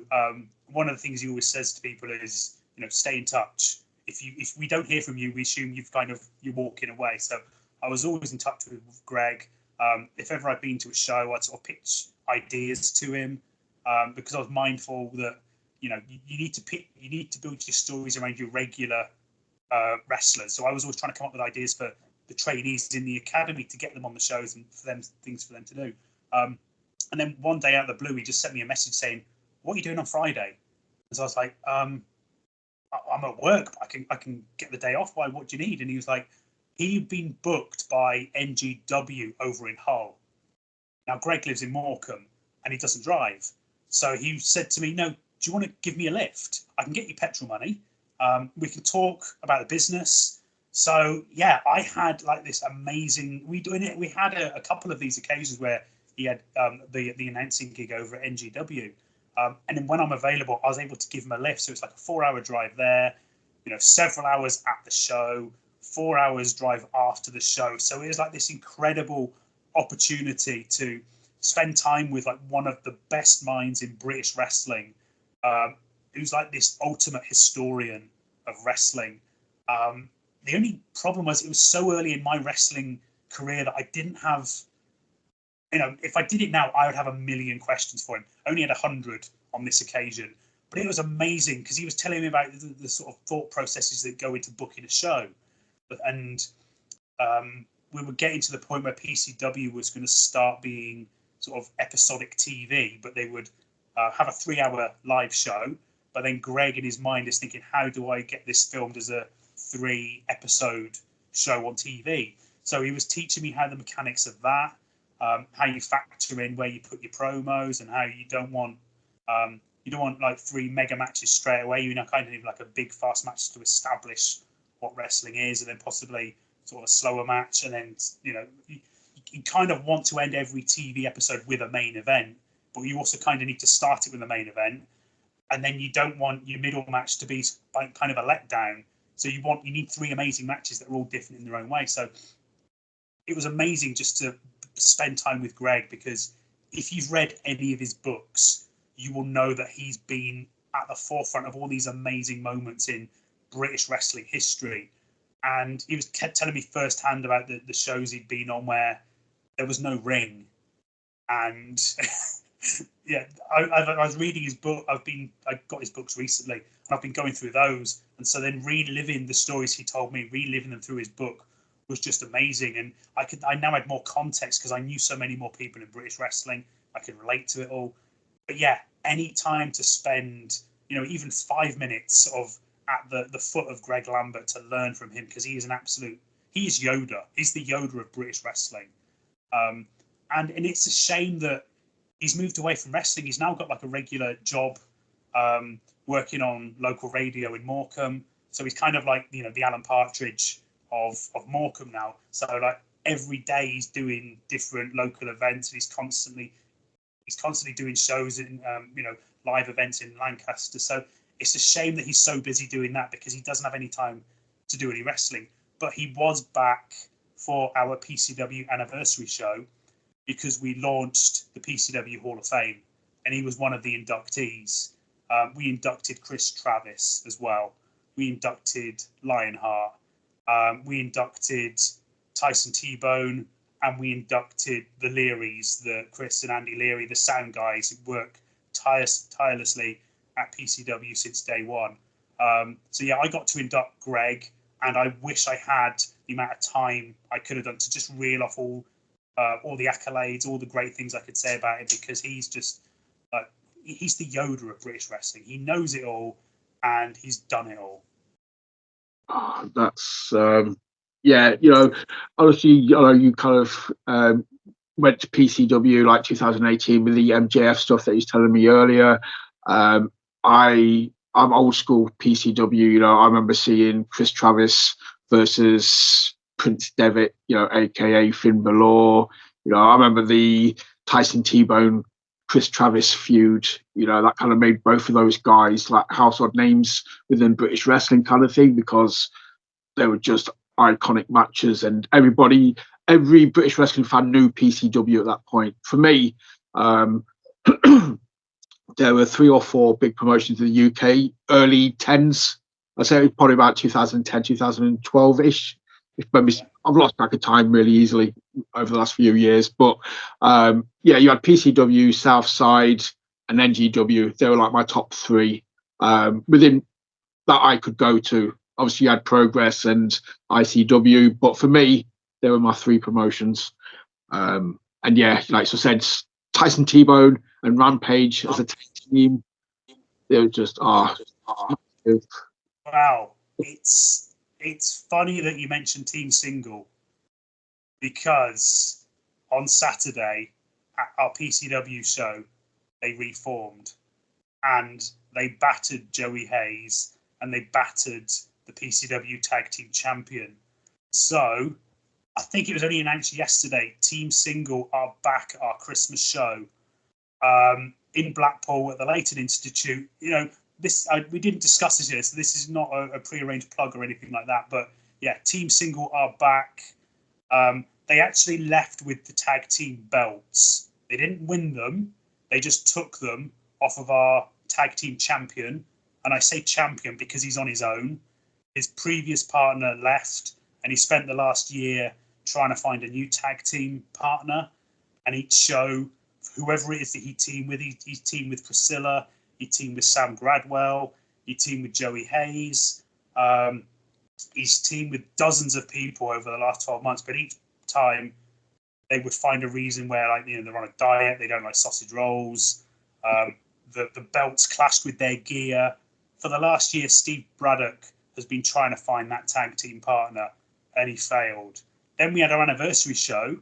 Speaker 3: one of the things he always says to people is, stay in touch. If we don't hear from you, we assume you're walking away. So I was always in touch with Greg. If ever I've been to a show, I'd sort of pitch ideas to him because I was mindful that you need to build your stories around your regular wrestlers. So I was always trying to come up with ideas for the trainees in the academy to get them on the shows and things for them to do. And then one day out of the blue, he just sent me a message saying, "What are you doing on Friday?" And so I was like, "I'm at work. But I can get the day off. Why? What do you need?" And he was like, he'd been booked by NGW over in Hull. Now, Greg lives in Morecambe and he doesn't drive. So he said to me, "No, do you want to give me a lift? I can get you petrol money. We can talk about the business." So, yeah, I had like this amazing... We had a couple of these occasions where he had the announcing gig over at NGW. And then when I'm available, I was able to give him a lift. So it's like a 4-hour drive there, several hours at the show, 4 hours drive after the show. So it was like this incredible opportunity to spend time with like one of the best minds in British wrestling, who's like this ultimate historian of wrestling. The only problem was it was so early in my wrestling career that I didn't have, if I did it now, I would have a million questions for him. I only had 100 on this occasion, but it was amazing because he was telling me about the sort of thought processes that go into booking a show. And we were getting to the point where PCW was going to start being sort of episodic TV, but they would have a 3-hour live show. But then Greg in his mind is thinking, how do I get this filmed as a 3-episode show on TV? So he was teaching me how the mechanics of that, how you factor in where you put your promos, and how you don't want like 3 mega matches straight away. You kind of need like a big fast match to establish what wrestling is, and then possibly sort of a slower match, and then you kind of want to end every TV episode with a main event, but you also kind of need to start it with a main event, and then you don't want your middle match to be kind of a letdown. So you need 3 amazing matches that are all different in their own way. So it was amazing just to spend time with Greg, because if you've read any of his books, you will know that he's been at the forefront of all these amazing moments in British wrestling history. And he kept telling me firsthand about the shows he'd been on where there was no ring. And yeah, I was reading his book. I got his books recently, and I've been going through those. And so then reliving the stories he told me, reliving them through his book, was just amazing. And I now had more context because I knew so many more people in British wrestling. I could relate to it all. But yeah, any time to spend, even 5 minutes at the foot of Greg Lambert to learn from him, because he is Yoda. He's the Yoda of British wrestling. And it's a shame that he's moved away from wrestling. He's now got like a regular job working on local radio in Morecambe. So he's kind of like, the Alan Partridge of Morecambe now. So like every day he's doing different local events, and he's constantly doing shows in, live events in Lancaster. So it's a shame that he's so busy doing that, because he doesn't have any time to do any wrestling. But he was back for our PCW anniversary show, because we launched the PCW Hall of Fame, and he was one of the inductees. We inducted Chris Travis as well. We inducted Lionheart. We inducted Tyson T-Bone, and we inducted the Learys, the Chris and Andy Leary, the sound guys who work tirelessly at PCW since day one. So yeah, I got to induct Greg, and I wish I had the amount of time I could have done to just reel off all the accolades, all the great things I could say about him, because he's just he's the Yoda of British wrestling. He knows it all, and he's done it all.
Speaker 2: Oh, that's honestly, you kind of went to PCW like 2018 with the MJF stuff that he's telling me earlier. I'm old school PCW. I remember seeing Chris Travis versus Prince Devitt, aka Finn Balor. I remember the Tyson T-Bone Chris Travis feud. That kind of made both of those guys like household names within British wrestling kind of thing, because they were just iconic matches, and every British wrestling fan knew PCW at that point. For me, there were 3 or 4 big promotions in the UK, early 10s. I'd say it was probably about 2010, 2012-ish. I've lost track of time really easily over the last few years. But you had PCW, Southside, and NGW. They were like my top 3 within that I could go to. Obviously, you had Progress and ICW, but for me, they were my 3 promotions. And yeah, like I said, Tyson T-Bone and Rampage as a team, they were just
Speaker 3: wow. It's funny that you mentioned Team Single, because on Saturday at our PCW show, they reformed, and they battered Joey Hayes, and they battered the PCW Tag Team Champion. So I think it was only announced yesterday, Team Single are back at our Christmas show in Blackpool at the Leighton Institute. We didn't discuss this here, so this is not a pre-arranged plug or anything like that. But yeah, Team Single are back. They actually left with the tag team belts, They didn't win them. They just took them off of our tag team champion. And I say champion because he's on his own. His previous partner left, and he spent the last year trying to find a new tag team partner. And each show, whoever it is that he teamed with, he teamed with Priscilla, he teamed with Sam Gradwell, he teamed with Joey Hayes. He's teamed with dozens of people over the last 12 months, but each time they would find a reason where, like, you know, they're on a diet, they don't like sausage rolls, the belts clashed with their gear. For the last year, Steve Braddock has been trying to find that tag team partner, and he failed. Then we had our anniversary show,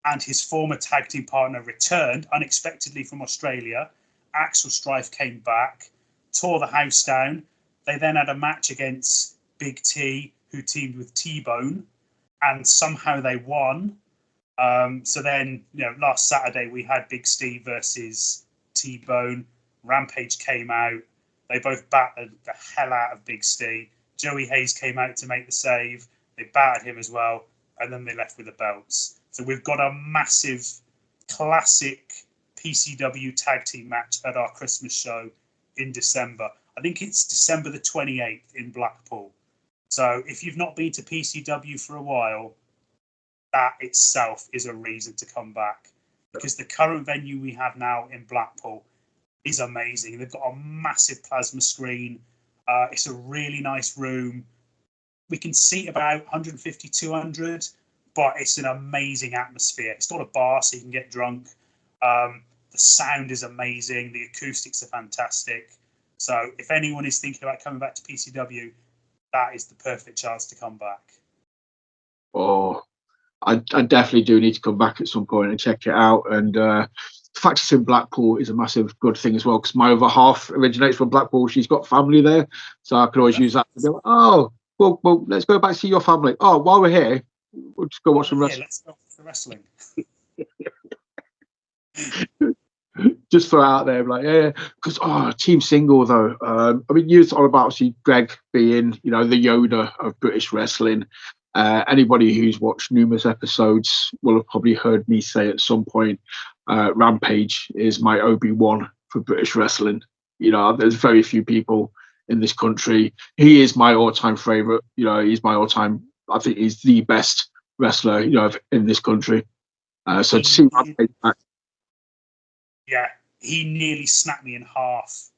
Speaker 3: and his former tag team partner returned unexpectedly from Australia. Axel Strife came back, tore the house down. They then had a match against Big T, who teamed with T-Bone, and somehow they won. So then, you know, last Saturday we had Big Steve versus T-Bone. Rampage came out. They both battered the hell out of Big Steve. Joey Hayes came out to make the save. They battered him as well, and then they left with the belts. So we've got a massive, classic PCW tag team match at our Christmas show in December. I think it's December the 28th in Blackpool. So if you've not been to PCW for a while, that itself is a reason to come back, because the current venue we have now in Blackpool is amazing. They've got a massive plasma screen. It's a really nice room. We can seat about 150, 200, but it's an amazing atmosphere. It's not a bar, so you can get drunk. The sound is amazing. The acoustics are fantastic. So if anyone is thinking about coming back to PCW, that is the perfect chance to come back.
Speaker 2: Oh, I definitely do need to come back at some point and check it out. And the fact it's in Blackpool is a massive good thing as well, because my other half originates from Blackpool. She's got family there, so I can always use that to go, oh, well, let's go back to see your family. Oh, while we're here, we'll just go watch some wrestling.
Speaker 3: Let's go for wrestling.
Speaker 2: Just throw out there, like, yeah, because team single though. I mean, you all about obviously Greg being, you know, the Yoda of British wrestling. Anybody who's watched numerous episodes will have probably heard me say at some point, Rampage is my Obi-Wan for British wrestling. You know, there's very few people in this country. He is my all-time favorite. You know, he's my all-time. I think he's the best wrestler, you know, in this country. So to see Rampage back.
Speaker 3: Yeah, he nearly snapped me in half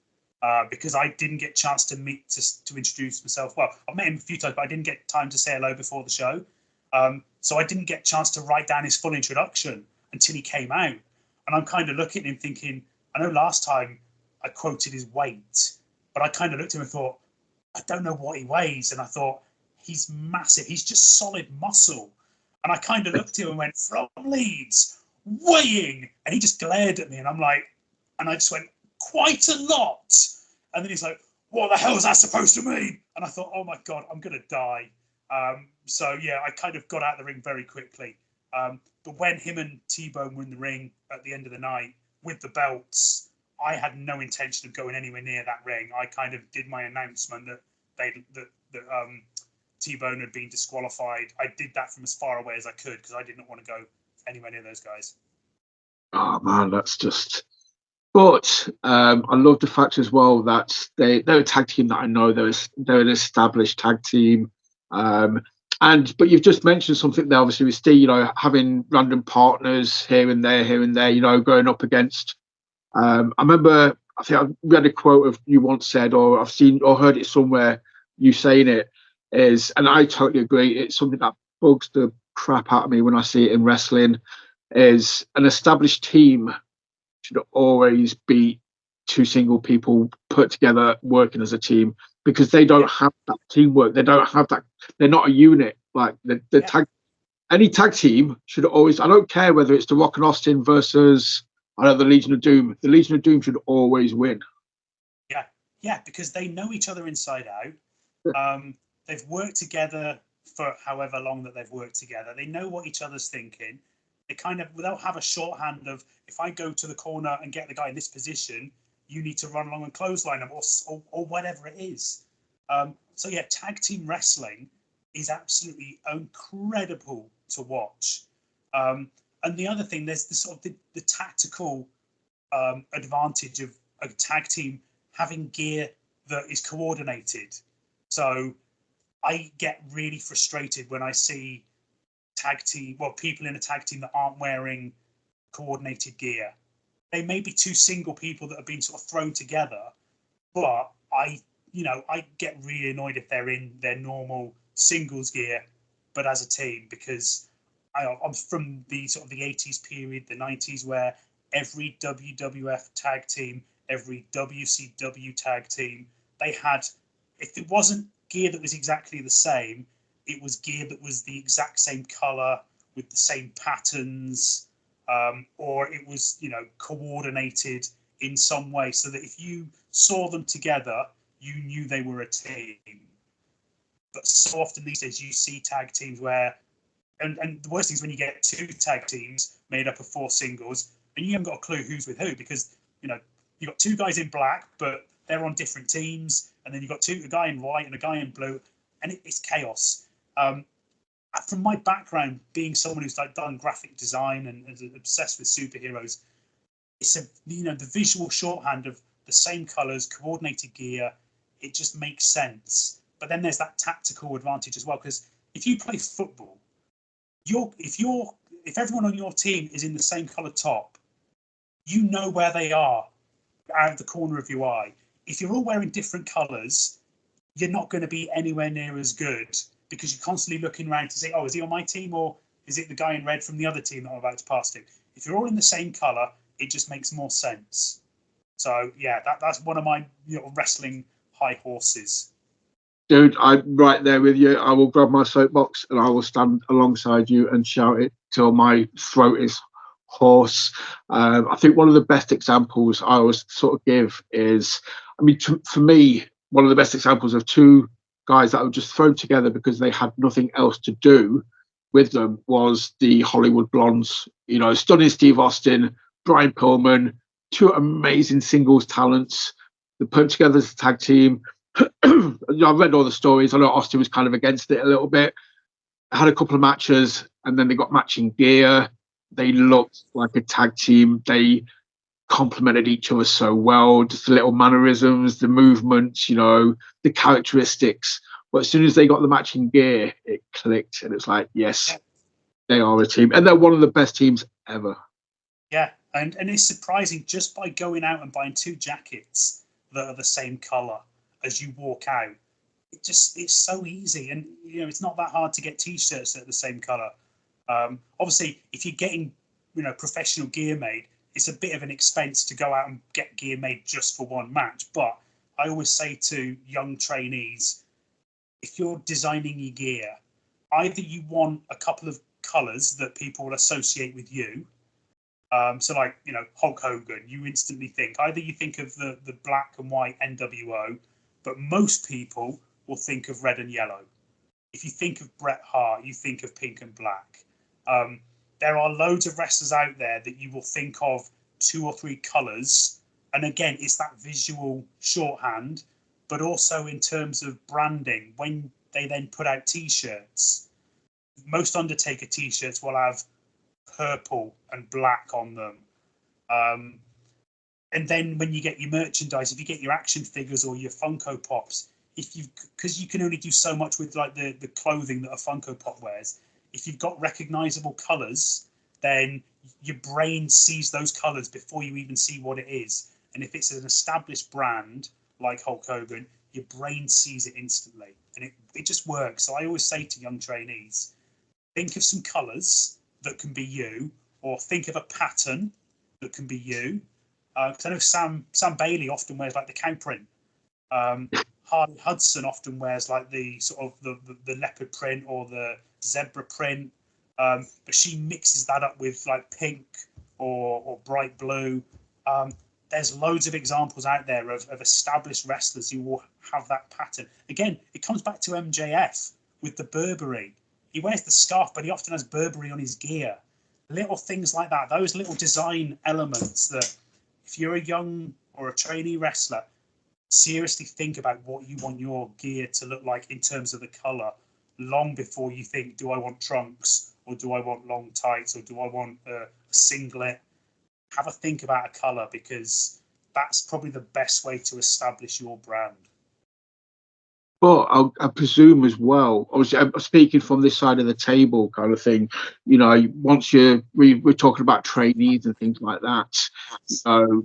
Speaker 3: because I didn't get a chance to introduce myself. Well, I've met him a few times, but I didn't get time to say hello before the show. So I didn't get a chance to write down his full introduction until he came out. And I'm kind of looking at him thinking, I know last time I quoted his weight, but I kind of looked at him and thought, I don't know what he weighs. And I thought, he's massive. He's just solid muscle. And I kind of looked at him and went, from Leeds, weighing, and he just glared at me, and I'm like, and I just went, quite a lot. And then he's like, what the hell is that supposed to mean? And I thought, oh my god, I'm gonna die. So yeah, I kind of got out of the ring very quickly. But when him and T-Bone were in the ring at the end of the night with the belts, I had no intention of going anywhere near that ring. I kind of did my announcement that T-Bone had been disqualified. I did that from as far away as I could because I didn't want to go anywhere near those guys.
Speaker 2: Oh man, that's just. But I love the fact as well that they're a tag team that I know they're an established tag team. But you've just mentioned something there, obviously with Steve, you know, having random partners here and there, you know, going up against. I remember, I think I read a quote of you once said, or I've seen or heard it somewhere, you saying it is, and I totally agree. It's something that bugs the crap out of me when I see it in wrestling. Is an established team should always be two single people put together working as a team, because they don't have that teamwork. They don't have that. They're not a unit. Like any tag team should always. I don't care whether it's the Rock and Austin versus the Legion of Doom. The Legion of Doom should always win.
Speaker 3: Yeah, because they know each other inside out. They've worked together for however long that they've worked together. They know what each other's thinking. They kind of, they'll have a shorthand of, if I go to the corner and get the guy in this position, you need to run along and clothesline him, or whatever it is. So yeah, tag team wrestling is absolutely incredible to watch. And the other thing, there's the sort of the tactical advantage of a tag team having gear that is coordinated. So I get really frustrated when I see people in a tag team that aren't wearing coordinated gear. They may be two single people that have been sort of thrown together, but I get really annoyed if they're in their normal singles gear, but as a team, because I'm from the sort of the 80s period, the 90s, where every WWF tag team, every WCW tag team, they had, if it wasn't gear that was exactly the same, it was gear that was the exact same color with the same patterns, or it was, coordinated in some way so that if you saw them together, you knew they were a team. But so often these days you see tag teams where, and the worst thing is when you get two tag teams made up of four singles and you haven't got a clue who's with who, because you've got two guys in black but they're on different teams, and then you've got a guy in white and a guy in blue, and it's chaos. From my background, being someone who's done graphic design and is obsessed with superheroes, it's the visual shorthand of the same colors, coordinated gear. It just makes sense. But then there's that tactical advantage as well, because if you play football, if everyone on your team is in the same color top, you know where they are out of the corner of your eye. If you're all wearing different colors, you're not going to be anywhere near as good, because you're constantly looking around to say, oh, is he on my team, or is it the guy in red from the other team that I'm about to pass to? If you're all in the same color, it just makes more sense. So yeah, that's one of my wrestling high horses.
Speaker 2: Dude, I'm right there with you. I will grab my soapbox and I will stand alongside you and shout it till my throat is hoarse. I think one of the best examples I always sort of give is, for me, one of the best examples of two guys that were just thrown together because they had nothing else to do with them was the Hollywood Blondes. Stunning Steve Austin, Brian Pillman, two amazing singles talents. They put together as a tag team. I've read all the stories. I know Austin was kind of against it a little bit. Had a couple of matches, and then they got matching gear. They looked like a tag team. They complemented each other so well. Just the little mannerisms, the movements, the characteristics. But as soon as they got the matching gear, it clicked, and it's like, yes, they are a team, and they're one of the best teams ever.
Speaker 3: Yeah, and it's surprising, just by going out and buying two jackets that are the same color as you walk out. It's so easy, and it's not that hard to get t-shirts that are the same color. Obviously, if you're getting professional gear made, it's a bit of an expense to go out and get gear made just for one match. But I always say to young trainees, if you're designing your gear, either you want a couple of colors that people will associate with you. So like, Hulk Hogan, you instantly think, either you think of the black and white NWO, but most people will think of red and yellow. If you think of Bret Hart, you think of pink and black. There are loads of wrestlers out there that you will think of two or three colors. And again, it's that visual shorthand, but also in terms of branding, when they then put out t-shirts, most Undertaker t-shirts will have purple and black on them. And then when you get your merchandise, if you get your action figures or your Funko Pops, because you can only do so much with like the clothing that a Funko Pop wears, if you've got recognizable colors, then your brain sees those colors before you even see what it is. And if it's an established brand like Hulk Hogan, your brain sees it instantly, and it just works. So I always say to young trainees, think of some colors that can be you, or think of a pattern that can be you. Because I know Sam Bailey often wears like the cow print. Harley Hudson often wears like the sort of the leopard print or the zebra print, but she mixes that up with like pink or bright blue. There's loads of examples out there of established wrestlers who will have that pattern. Again, it comes back to MJF with the Burberry. He wears the scarf, but he often has Burberry on his gear. Little things like that, those little design elements that, if you're a young or a trainee wrestler, seriously think about what you want your gear to look like in terms of the color, long before you think, do I want trunks or do I want long tights, or do I want a singlet? Have a think about a colour, because that's probably the best way to establish your brand.
Speaker 2: But I presume as well, obviously, I'm speaking from this side of the table kind of thing, once we're talking about trainees and things like that,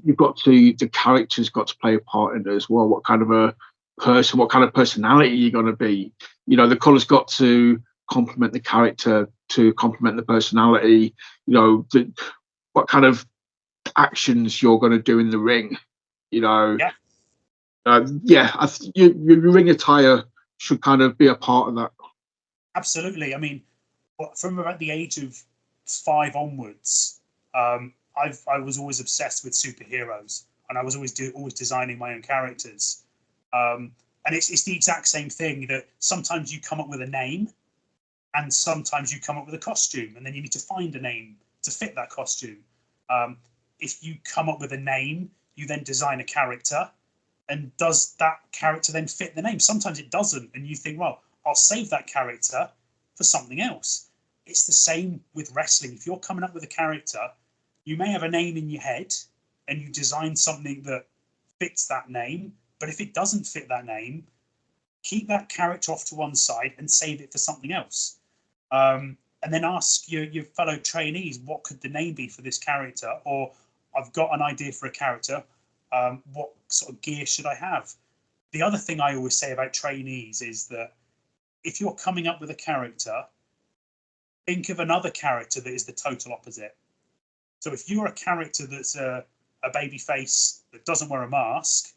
Speaker 2: you've got the character's got to play a part in it as well. What kind of a person, what kind of personality you're going to be. The colour's got to complement the character, to complement the personality, what kind of actions you're going to do in the ring,
Speaker 3: Yeah.
Speaker 2: Your ring attire should kind of be a part of that.
Speaker 3: Absolutely. I mean, from about the age of 5 onwards, I was always obsessed with superheroes, and I was always designing my own characters. And it's the exact same thing, that sometimes you come up with a name, and sometimes you come up with a costume, and then you need to find a name to fit that costume. If you come up with a name, you then design a character. And does that character then fit the name? Sometimes it doesn't, and you think, well, I'll save that character for something else. It's the same with wrestling. If you're coming up with a character, you may have a name in your head, and you design something that fits that name. But if it doesn't fit that name, keep that character off to one side and save it for something else. And then ask your fellow trainees, what could the name be for this character? Or I've got an idea for a character. What sort of gear should I have? The other thing I always say about trainees is that if you're coming up with a character, think of another character that is the total opposite. So if you're a character that's a baby face that doesn't wear a mask,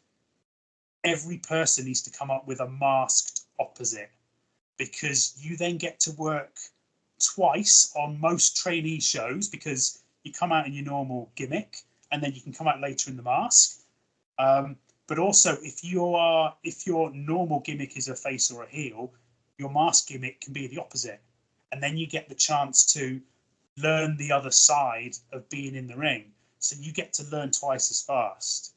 Speaker 3: every person needs to come up with a masked opposite, because you then get to work twice on most trainee shows, because you come out in your normal gimmick and then you can come out later in the mask. But also, if your normal gimmick is a face or a heel, your mask gimmick can be the opposite, and then you get the chance to learn the other side of being in the ring. So you get to learn twice as fast.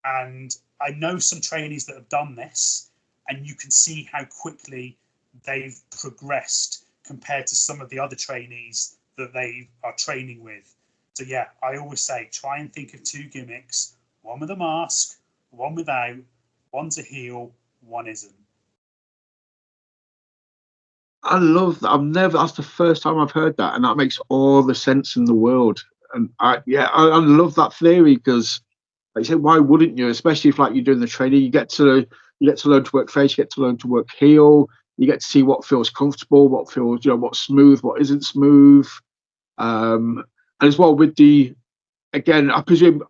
Speaker 3: And I know some trainees that have done this, and you can see how quickly they've progressed compared to some of the other trainees that they are training with. So yeah, I always say, try and think of 2 gimmicks. One with a mask, one without, one's a heel, one isn't.
Speaker 2: I love that. That's the first time I've heard that, and that makes all the sense in the world. And I love that theory, because, like you say, why wouldn't you? Especially if, like, you're doing the training, you get to learn to work face, you get to learn to work heel, you get to see what feels comfortable, what feels, what's smooth, what isn't smooth. And as well with again, I presume,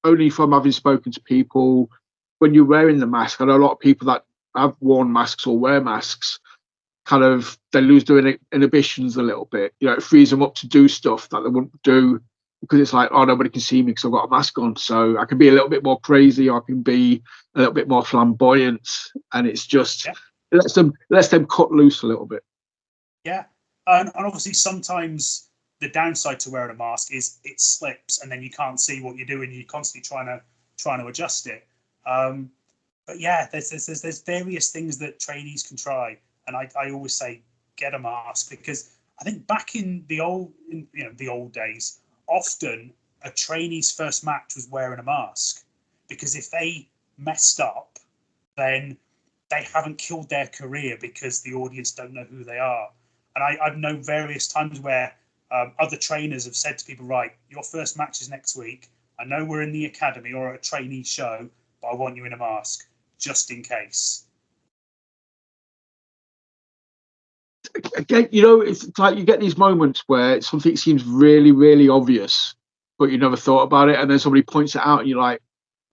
Speaker 2: only from having spoken to people, when you're wearing the mask, I know a lot of people that have worn masks or wear masks, kind of, they lose their inhibitions a little bit. It frees them up to do stuff that they wouldn't do, because it's like, oh, nobody can see me because I've got a mask on. So I can be a little bit more crazy, I can be a little bit more flamboyant, and it's just, it lets them cut loose a little bit.
Speaker 3: Yeah, and obviously sometimes the downside to wearing a mask is it slips, and then you can't see what you're doing. You're constantly trying to adjust it. But yeah, there's various things that trainees can try, and I always say, get a mask, because I think back in the old days, often a trainee's first match was wearing a mask, because if they messed up, then they haven't killed their career, because the audience don't know who they are. And I've known various times where other trainers have said to people, right, your first match is next week. I know we're in the academy or a trainee show, but I want you in a mask, just in case.
Speaker 2: Again, it's like you get these moments where something seems really, really obvious, but you never thought about it, and then somebody points it out, and you're like,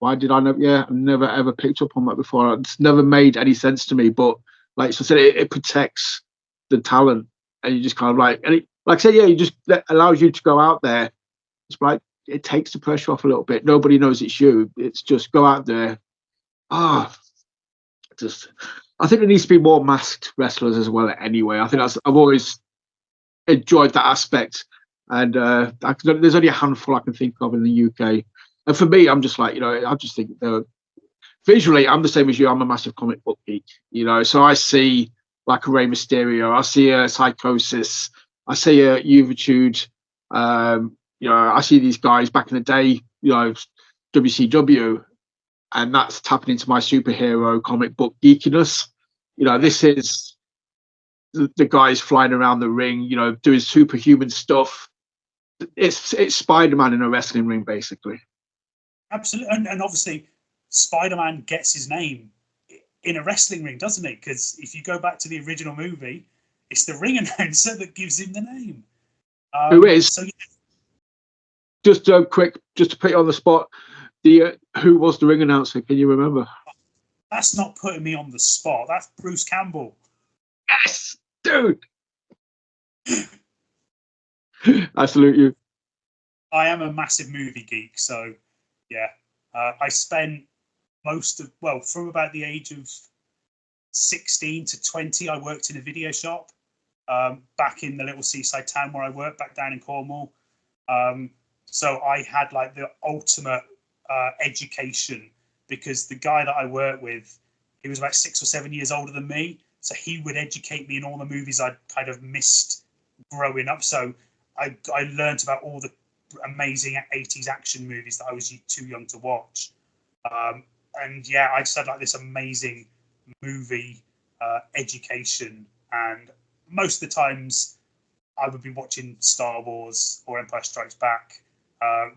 Speaker 2: why did I never? Yeah, I've never ever picked up on that before. It's never made any sense to me. But like I said, it protects the talent, and you just kind of like, and like I said, you just allows you to go out there. It's like, it takes the pressure off a little bit. Nobody knows it's you. It's just go out there. I think there needs to be more masked wrestlers as well. Anyway, I think I've always enjoyed that aspect, and there's only a handful I can think of in the UK. And for me, I'm just like, I just think visually, I'm the same as you. I'm a massive comic book geek, so I see like a Rey Mysterio, I see a Psychosis, I see YouTube'd, I see these guys back in the day, WCW, and that's tapping into my superhero comic book geekiness. This is the guys flying around the ring, doing superhuman stuff. It's Spider-Man in a wrestling ring, basically.
Speaker 3: Absolutely, and obviously, Spider-Man gets his name in a wrestling ring, doesn't it? Because if you go back to the original movie, it's the ring announcer that gives him the name.
Speaker 2: Who is?
Speaker 3: So, yeah.
Speaker 2: Just quick, just to put you on the spot, who was the ring announcer? Can you remember?
Speaker 3: That's not putting me on the spot. That's Bruce Campbell.
Speaker 2: Yes, dude. I salute you.
Speaker 3: I am a massive movie geek, so yeah. I spent from about the age of 16 to 20, I worked in a video shop back in the little seaside town where I worked, back down in Cornwall. So I had like the ultimate education, because the guy that I worked with, he was about 6 or 7 years older than me. So he would educate me in all the movies I'd kind of missed growing up. So I learned about all the amazing 80s action movies that I was too young to watch. And yeah, I just had like this amazing movie education. And most of the times I would be watching Star Wars or Empire Strikes Back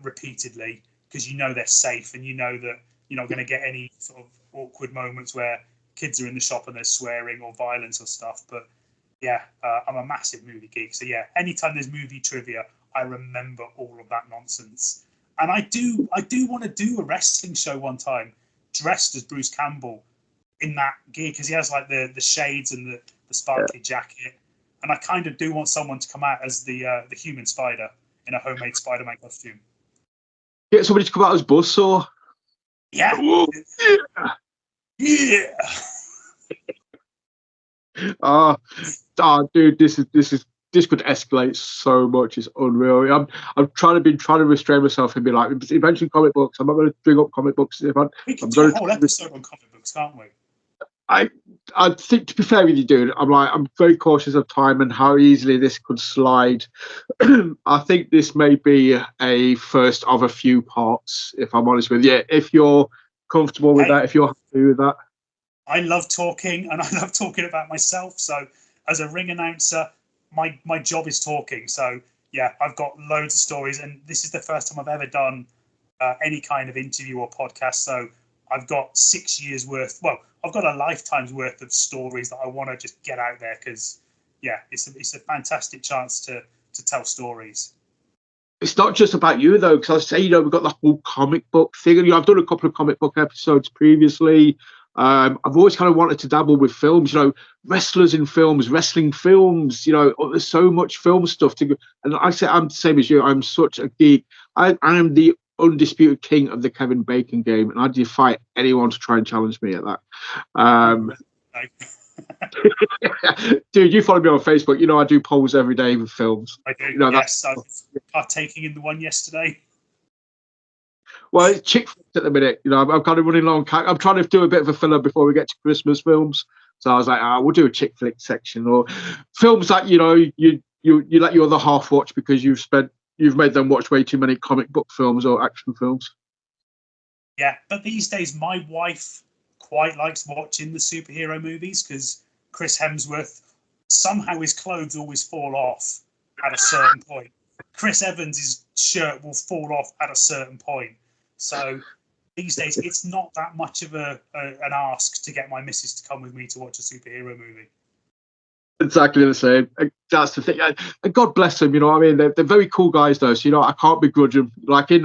Speaker 3: repeatedly, because they're safe, and that you're not going to get any sort of awkward moments where kids are in the shop and they're swearing or violence or stuff. But yeah, I'm a massive movie geek. So yeah, anytime there's movie trivia, I remember all of that nonsense. And I do want to do a wrestling show one time, dressed as Bruce Campbell in that gear, because he has like the shades and the sparkly jacket. And I kind of do want someone to come out as the human spider in a homemade Spider-Man costume.
Speaker 2: Get somebody to come out as Buzzsaw.
Speaker 3: Yeah.
Speaker 2: Whoa,
Speaker 3: Yeah.
Speaker 2: Dude, this could escalate so much. It's unreal. I'm trying to restrain myself and be like, eventually comic books. I'm not going to bring up comic books.
Speaker 3: We can do a whole episode on comic books, can't we?
Speaker 2: I think, to be fair with you, dude, I'm very cautious of time and how easily this could slide. I think this may be a first of a few parts, if I'm honest with you. If you're comfortable with that, if you're happy with that.
Speaker 3: I love talking, and I love talking about myself. So as a ring announcer, my job is talking. So yeah, I've got loads of stories, and this is the first time I've ever done any kind of interview or podcast. So I've got 6 years worth. Well, I've got a lifetime's worth of stories that I want to just get out there, because yeah, it's a fantastic chance to tell stories.
Speaker 2: It's not just about you though, because I say, we've got the whole comic book thing. I've done a couple of comic book episodes previously. I've always kind of wanted to dabble with films, wrestlers in films, wrestling films, there's so much film stuff to go. And I say, I'm the same as you. I'm such a geek. I am the undisputed king of the Kevin Bacon game, and I defy anyone to try and challenge me at that. Dude, you follow me on Facebook. I do polls every day with films.
Speaker 3: I do. Yes, I was partaking in the one yesterday.
Speaker 2: Well, it's chick flicks at the minute. I'm kind of running long. I'm trying to do a bit of a filler before we get to Christmas films. So I was like, we'll do a chick flick section, or films that you let your other half watch because you've made them watch way too many comic book films or action films.
Speaker 3: Yeah, but these days my wife quite likes watching the superhero movies, because Chris Hemsworth, somehow his clothes always fall off at a certain point. Chris Evans' shirt will fall off at a certain point. So these days it's not that much of an ask to get my missus to come with me to watch a superhero movie.
Speaker 2: Exactly the same. That's the thing. And God bless them. You know what I mean? They're very cool guys, though. So I can't begrudge them. Like in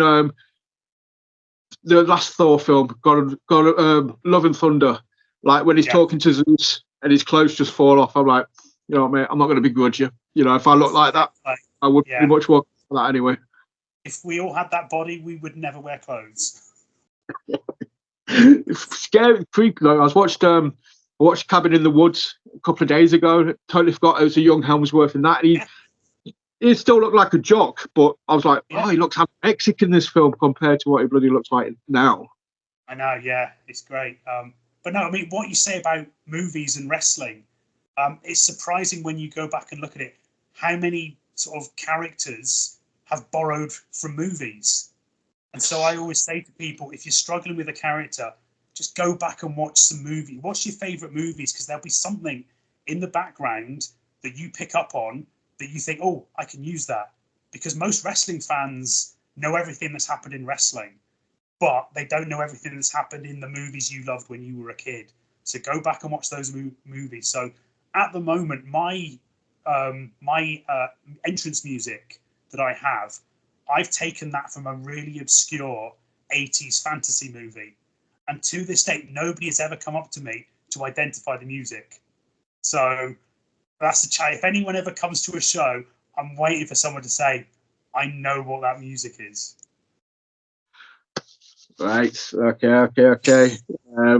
Speaker 2: the last Thor film, God, Love and Thunder. Like when he's talking to Zeus and his clothes just fall off. I'm like, mate, I'm not going to begrudge you. If I look like that, I would pretty much walk for that anyway.
Speaker 3: If we all had that body, we would never wear clothes.
Speaker 2: It's scary, creepy. Like I watched Cabin in the Woods a couple of days ago. Totally forgot it was a young Helmsworth in that. And he still looked like a jock, but I was like, he looks anorexic in this film compared to what he bloody looks like now.
Speaker 3: I know, yeah, it's great. But no, I mean, what you say about movies and wrestling, it's surprising when you go back and look at it, how many sort of characters have borrowed from movies. And so I always say to people, if you're struggling with a character, just go back and watch some movie. Watch your favourite movies, because there'll be something in the background that you pick up on that you think, oh, I can use that. Because most wrestling fans know everything that's happened in wrestling, but they don't know everything that's happened in the movies you loved when you were a kid. So go back and watch those movies. So at the moment, my entrance music that I have, I've taken that from a really obscure 80s fantasy movie. And to this date, nobody has ever come up to me to identify the music. So that's the chat. If anyone ever comes to a show, I'm waiting for someone to say, I know what that music is.
Speaker 2: Right. Okay. I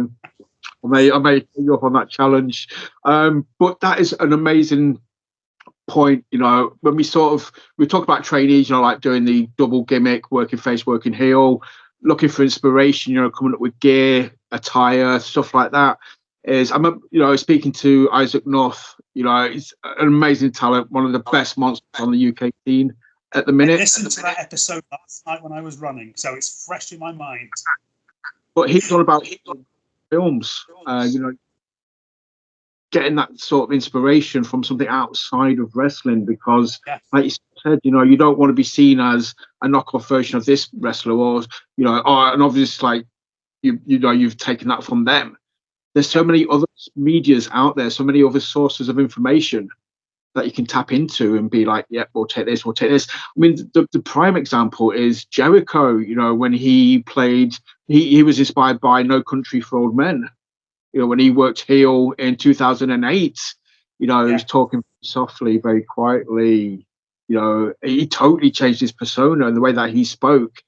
Speaker 2: may take you up on that challenge. But that is an amazing point. You know, when we talk about trainees, you know, like doing the double gimmick, working face, working heel, looking for inspiration, you know, coming up with gear, attire, stuff like that. Speaking to Isaac North, you know, he's an amazing talent, one of the best monsters on the UK scene at the minute.
Speaker 3: I listened to that episode last night when I was running, so it's fresh in my mind.
Speaker 2: But he's all about films, you know, getting that sort of inspiration from something outside of wrestling, because, like you said, you know, you don't want to be seen as a knockoff version of this wrestler, or and obviously, like you know, you've taken that from them. There's so many other medias out there, so many other sources of information that you can tap into and be like, yeah, we'll take this. I mean, the prime example is Jericho. You know, when he played, he was inspired by No Country for Old Men. You know, when he worked heel in 2008, you know, he was talking softly, very quietly. You know, he totally changed his persona and the way that he spoke,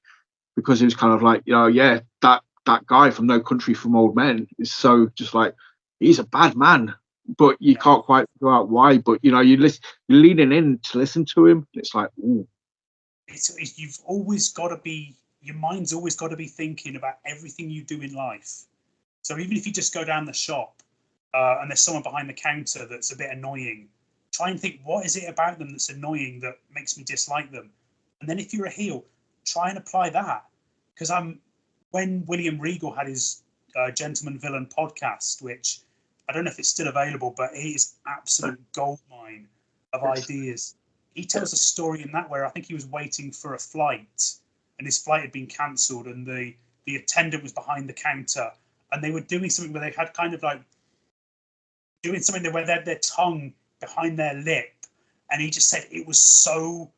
Speaker 2: because he was kind of like, you know, yeah, that guy from No Country for Old Men is so just like, he's a bad man, but you can't quite figure out why. But you know, you're leaning in to listen to him. It's like, ooh.
Speaker 3: You've always got to be, your mind's always got to be thinking about everything you do in life. So even if you just go down the shop and there's someone behind the counter that's a bit annoying, try and think, what is it about them that's annoying that makes me dislike them? And then if you're a heel, try and apply that. Because when William Regal had his Gentleman Villain podcast, which I don't know if it's still available, but it is absolute goldmine of ideas. He tells a story in that where I think he was waiting for a flight and his flight had been cancelled, and the attendant was behind the counter, and they were doing something where they had kind of like doing something where they had their tongue behind their lip, and he just said it was so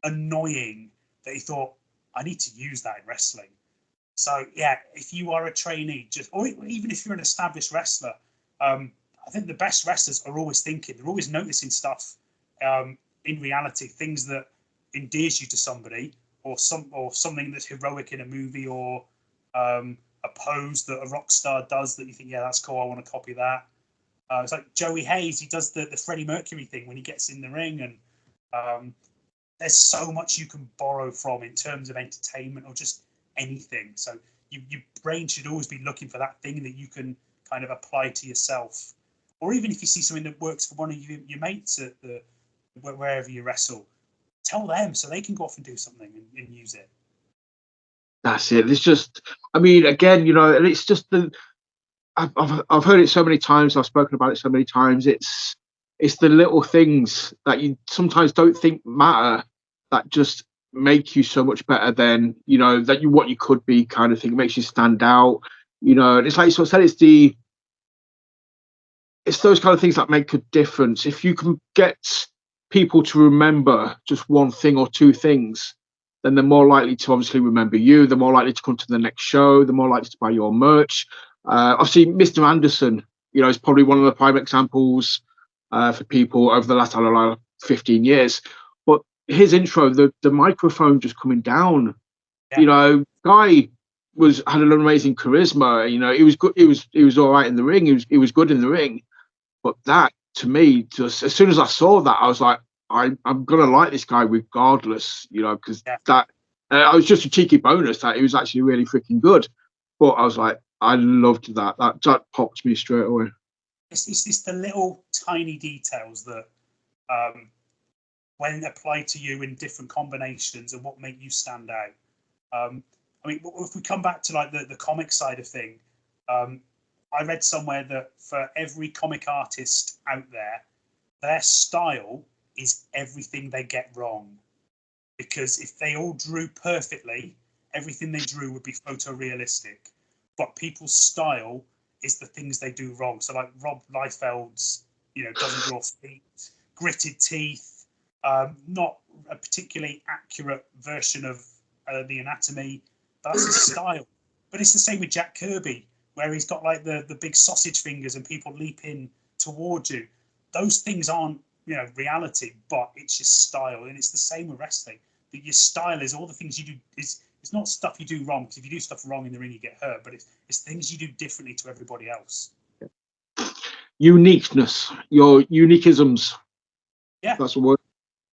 Speaker 3: annoying that he thought, I need to use that in wrestling. So yeah, if you are a trainee, or even if you're an established wrestler, I think the best wrestlers are always thinking, they're always noticing stuff in reality, things that endears you to somebody, or something that's heroic in a movie, or a pose that a rock star does that you think, yeah, that's cool, I want to copy that. It's like Joey Hayes, he does the Freddie Mercury thing when he gets in the ring, and there's so much you can borrow from in terms of entertainment or just anything. So your brain should always be looking for that thing that you can kind of apply to yourself. Or even if you see something that works for one of your mates at wherever you wrestle, tell them so they can go off and do something and use it.
Speaker 2: That's it. It's just, I mean, again, you know, it's just I've heard it so many times. I've spoken about it so many times. It's the little things that you sometimes don't think matter that just make you so much better than, you know, what you could be, kind of thing. It makes you stand out, you know. And it's like you sort of said, it's those kind of things that make a difference. If you can get people to remember just one thing or two things, then they're more likely to obviously remember you. They're more likely to come to the next show. They're more likely to buy your merch. Obviously, Mr. Anderson, you know, is probably one of the prime examples for people over the last, I don't know, 15 years. But his intro, the microphone just coming down, you know, guy had an amazing charisma. You know, he was good. He was all right in the ring. He was good in the ring. But that, to me, just as soon as I saw that, I was like, I'm gonna like this guy regardless, you know, because that I was just a cheeky bonus that he was actually really freaking good. But I was like, I loved that. That popped me straight away.
Speaker 3: It's the little tiny details that when applied to you in different combinations and what make you stand out. I mean, if we come back to like the comic side of thing, I read somewhere that for every comic artist out there, their style is everything they get wrong. Because if they all drew perfectly, everything they drew would be photorealistic. But people's style is the things they do wrong. So like Rob Liefeld's, doesn't draw feet, gritted teeth, not a particularly accurate version of the anatomy. But that's his style. But it's the same with Jack Kirby, where he's got like the big sausage fingers and people leap in towards you. Those things aren't, reality, but it's your style. And it's the same with wrestling. That your style is all the things you do. It's not stuff you do wrong, because if you do stuff wrong in the ring, you get hurt. But it's things you do differently to everybody else.
Speaker 2: Uniqueness, your uniquisms.
Speaker 3: Yeah.
Speaker 2: That's a word.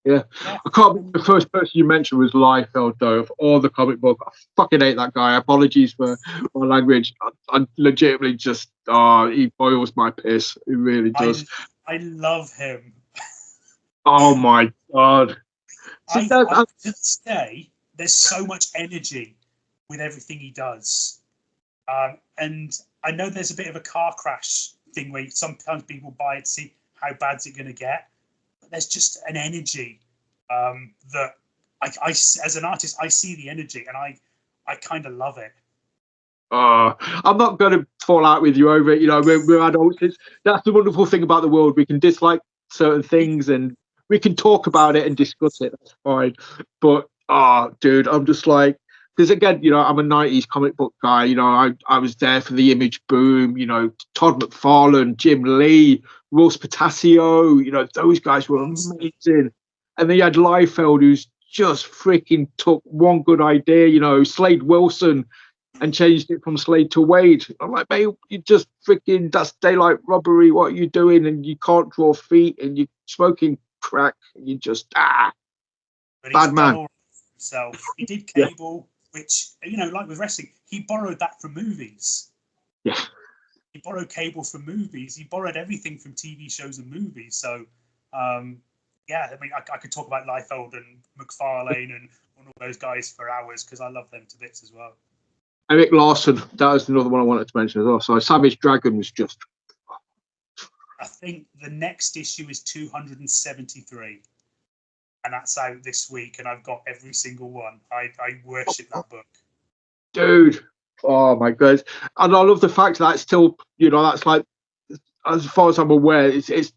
Speaker 2: Yeah. I can't remember, the first person you mentioned was Liefeld, though, of all the comic book. I fucking hate that guy. Apologies for my language. I legitimately just, he boils my piss. He really does.
Speaker 3: I love him.
Speaker 2: Oh my God. See,
Speaker 3: to this day, there's so much energy with everything he does. And I know there's a bit of a car crash thing where sometimes people buy it to see how bad's it going to get. But there's just an energy that I, as an artist, I see the energy and I kind of love it.
Speaker 2: I'm not going to fall out with you over it. We're adults. That's the wonderful thing about the world. We can dislike certain things and we can talk about it and discuss it. That's fine. But, dude, I'm just like, because again, I'm a 90s comic book guy. I was there for the Image boom, Todd McFarlane, Jim Lee, Russ Potasio, those guys were amazing. And then you had Liefeld, who's just freaking took one good idea, Slade Wilson, and changed it from Slade to Wade. I'm like, mate, you just freaking, that's daylight robbery. What are you doing? And you can't draw feet and you're smoking crack. And you just,
Speaker 3: but
Speaker 2: bad man.
Speaker 3: Himself. He did Cable. Which, like with wrestling, he borrowed that from movies.
Speaker 2: Yeah.
Speaker 3: He borrowed Cable from movies. He borrowed everything from TV shows and movies. So, I mean, I could talk about Liefeld and McFarlane and all those guys for hours because I love them to bits as well.
Speaker 2: Eric Larson, that was another one I wanted to mention as well. So Savage Dragon was just...
Speaker 3: I think the next issue is 273. And that's out this week, and I've got every single one. I worship that book.
Speaker 2: Dude, oh my God. And I love the fact that it's still, that's like, as far as I'm aware, it's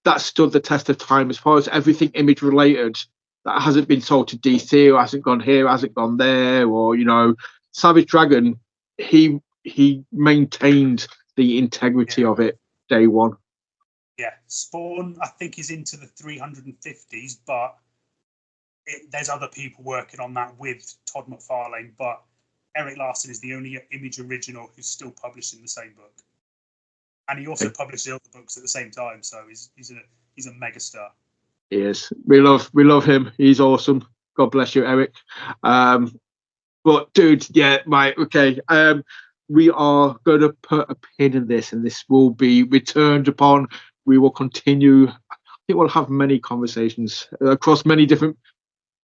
Speaker 2: that stood the test of time as far as everything Image related that hasn't been sold to DC or hasn't gone here, hasn't gone there, or, Savage Dragon, he maintained the integrity of it day one.
Speaker 3: Yeah, Spawn, I think, is into the 350s, but there's other people working on that with Todd McFarlane. But Eric Larson is the only Image original who's still publishing the same book, and he also published the other books at the same time. So he's a megastar.
Speaker 2: He is. We love him. He's awesome. God bless you, Eric. But dude, yeah, right, okay. We are going to put a pin in this, and this will be returned upon. We will continue. I think we'll have many conversations across many different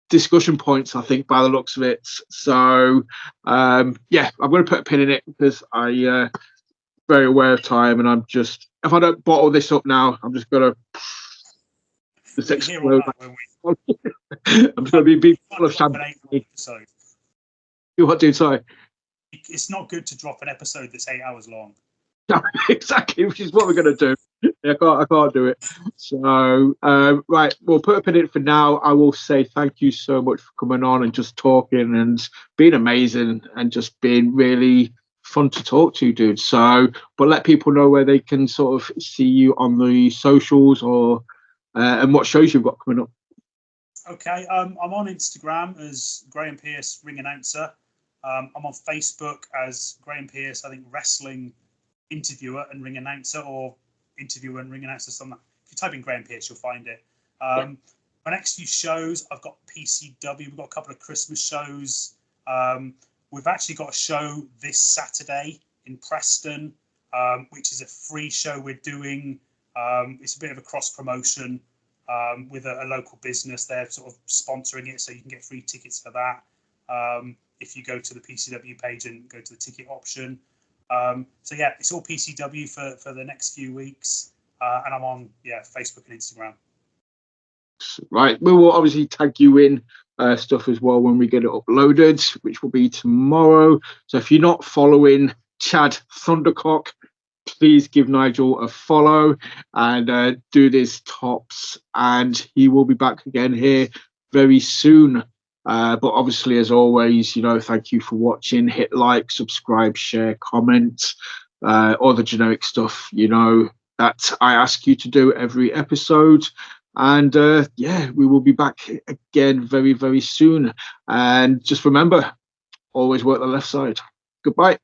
Speaker 2: discussion points, I think, by the looks of it. So, yeah, I'm going to put a pin in it because I'm very aware of time, and I'm just, if I don't bottle this up now, I'm just going to just explode. I'm just going to be full of champagne. You what, dude? Sorry.
Speaker 3: It's not good to drop an episode that's 8 hours long.
Speaker 2: Exactly, which is what we're going to do. I can't do it. So, right, we'll put a pin in it for now. I will say thank you so much for coming on and just talking and being amazing and just being really fun to talk to, dude. So, but let people know where they can sort of see you on the socials or and what shows you've got coming up.
Speaker 3: Okay, I'm on Instagram as Graham Pearce Ring Announcer. I'm on Facebook as Graham Pearce, I think, Wrestling Interviewer and Ring Announcer, or Interviewer and Ring Announcer, something. If you type in Graham Pearce, you'll find it. My next few shows, I've got PCW. We've got a couple of Christmas shows. We've actually got a show this Saturday in Preston, which is a free show we're doing. It's a bit of a cross promotion. with a local business. They're sort of sponsoring it, so you can get free tickets for that if you go to the PCW page and go to the ticket option. So yeah, it's all PCW for the next few weeks, and I'm on Facebook and Instagram.
Speaker 2: Right, we will obviously tag you in stuff as well when we get it uploaded, which will be tomorrow. So if you're not following Chad Thundercock, please give Nigel a follow and do this tops, and he will be back again here very soon. But obviously, as always, thank you for watching. Hit like, subscribe, share, comment, all the generic stuff that I ask you to do every episode. And we will be back again very, very soon. And just remember, always work the left side. Goodbye.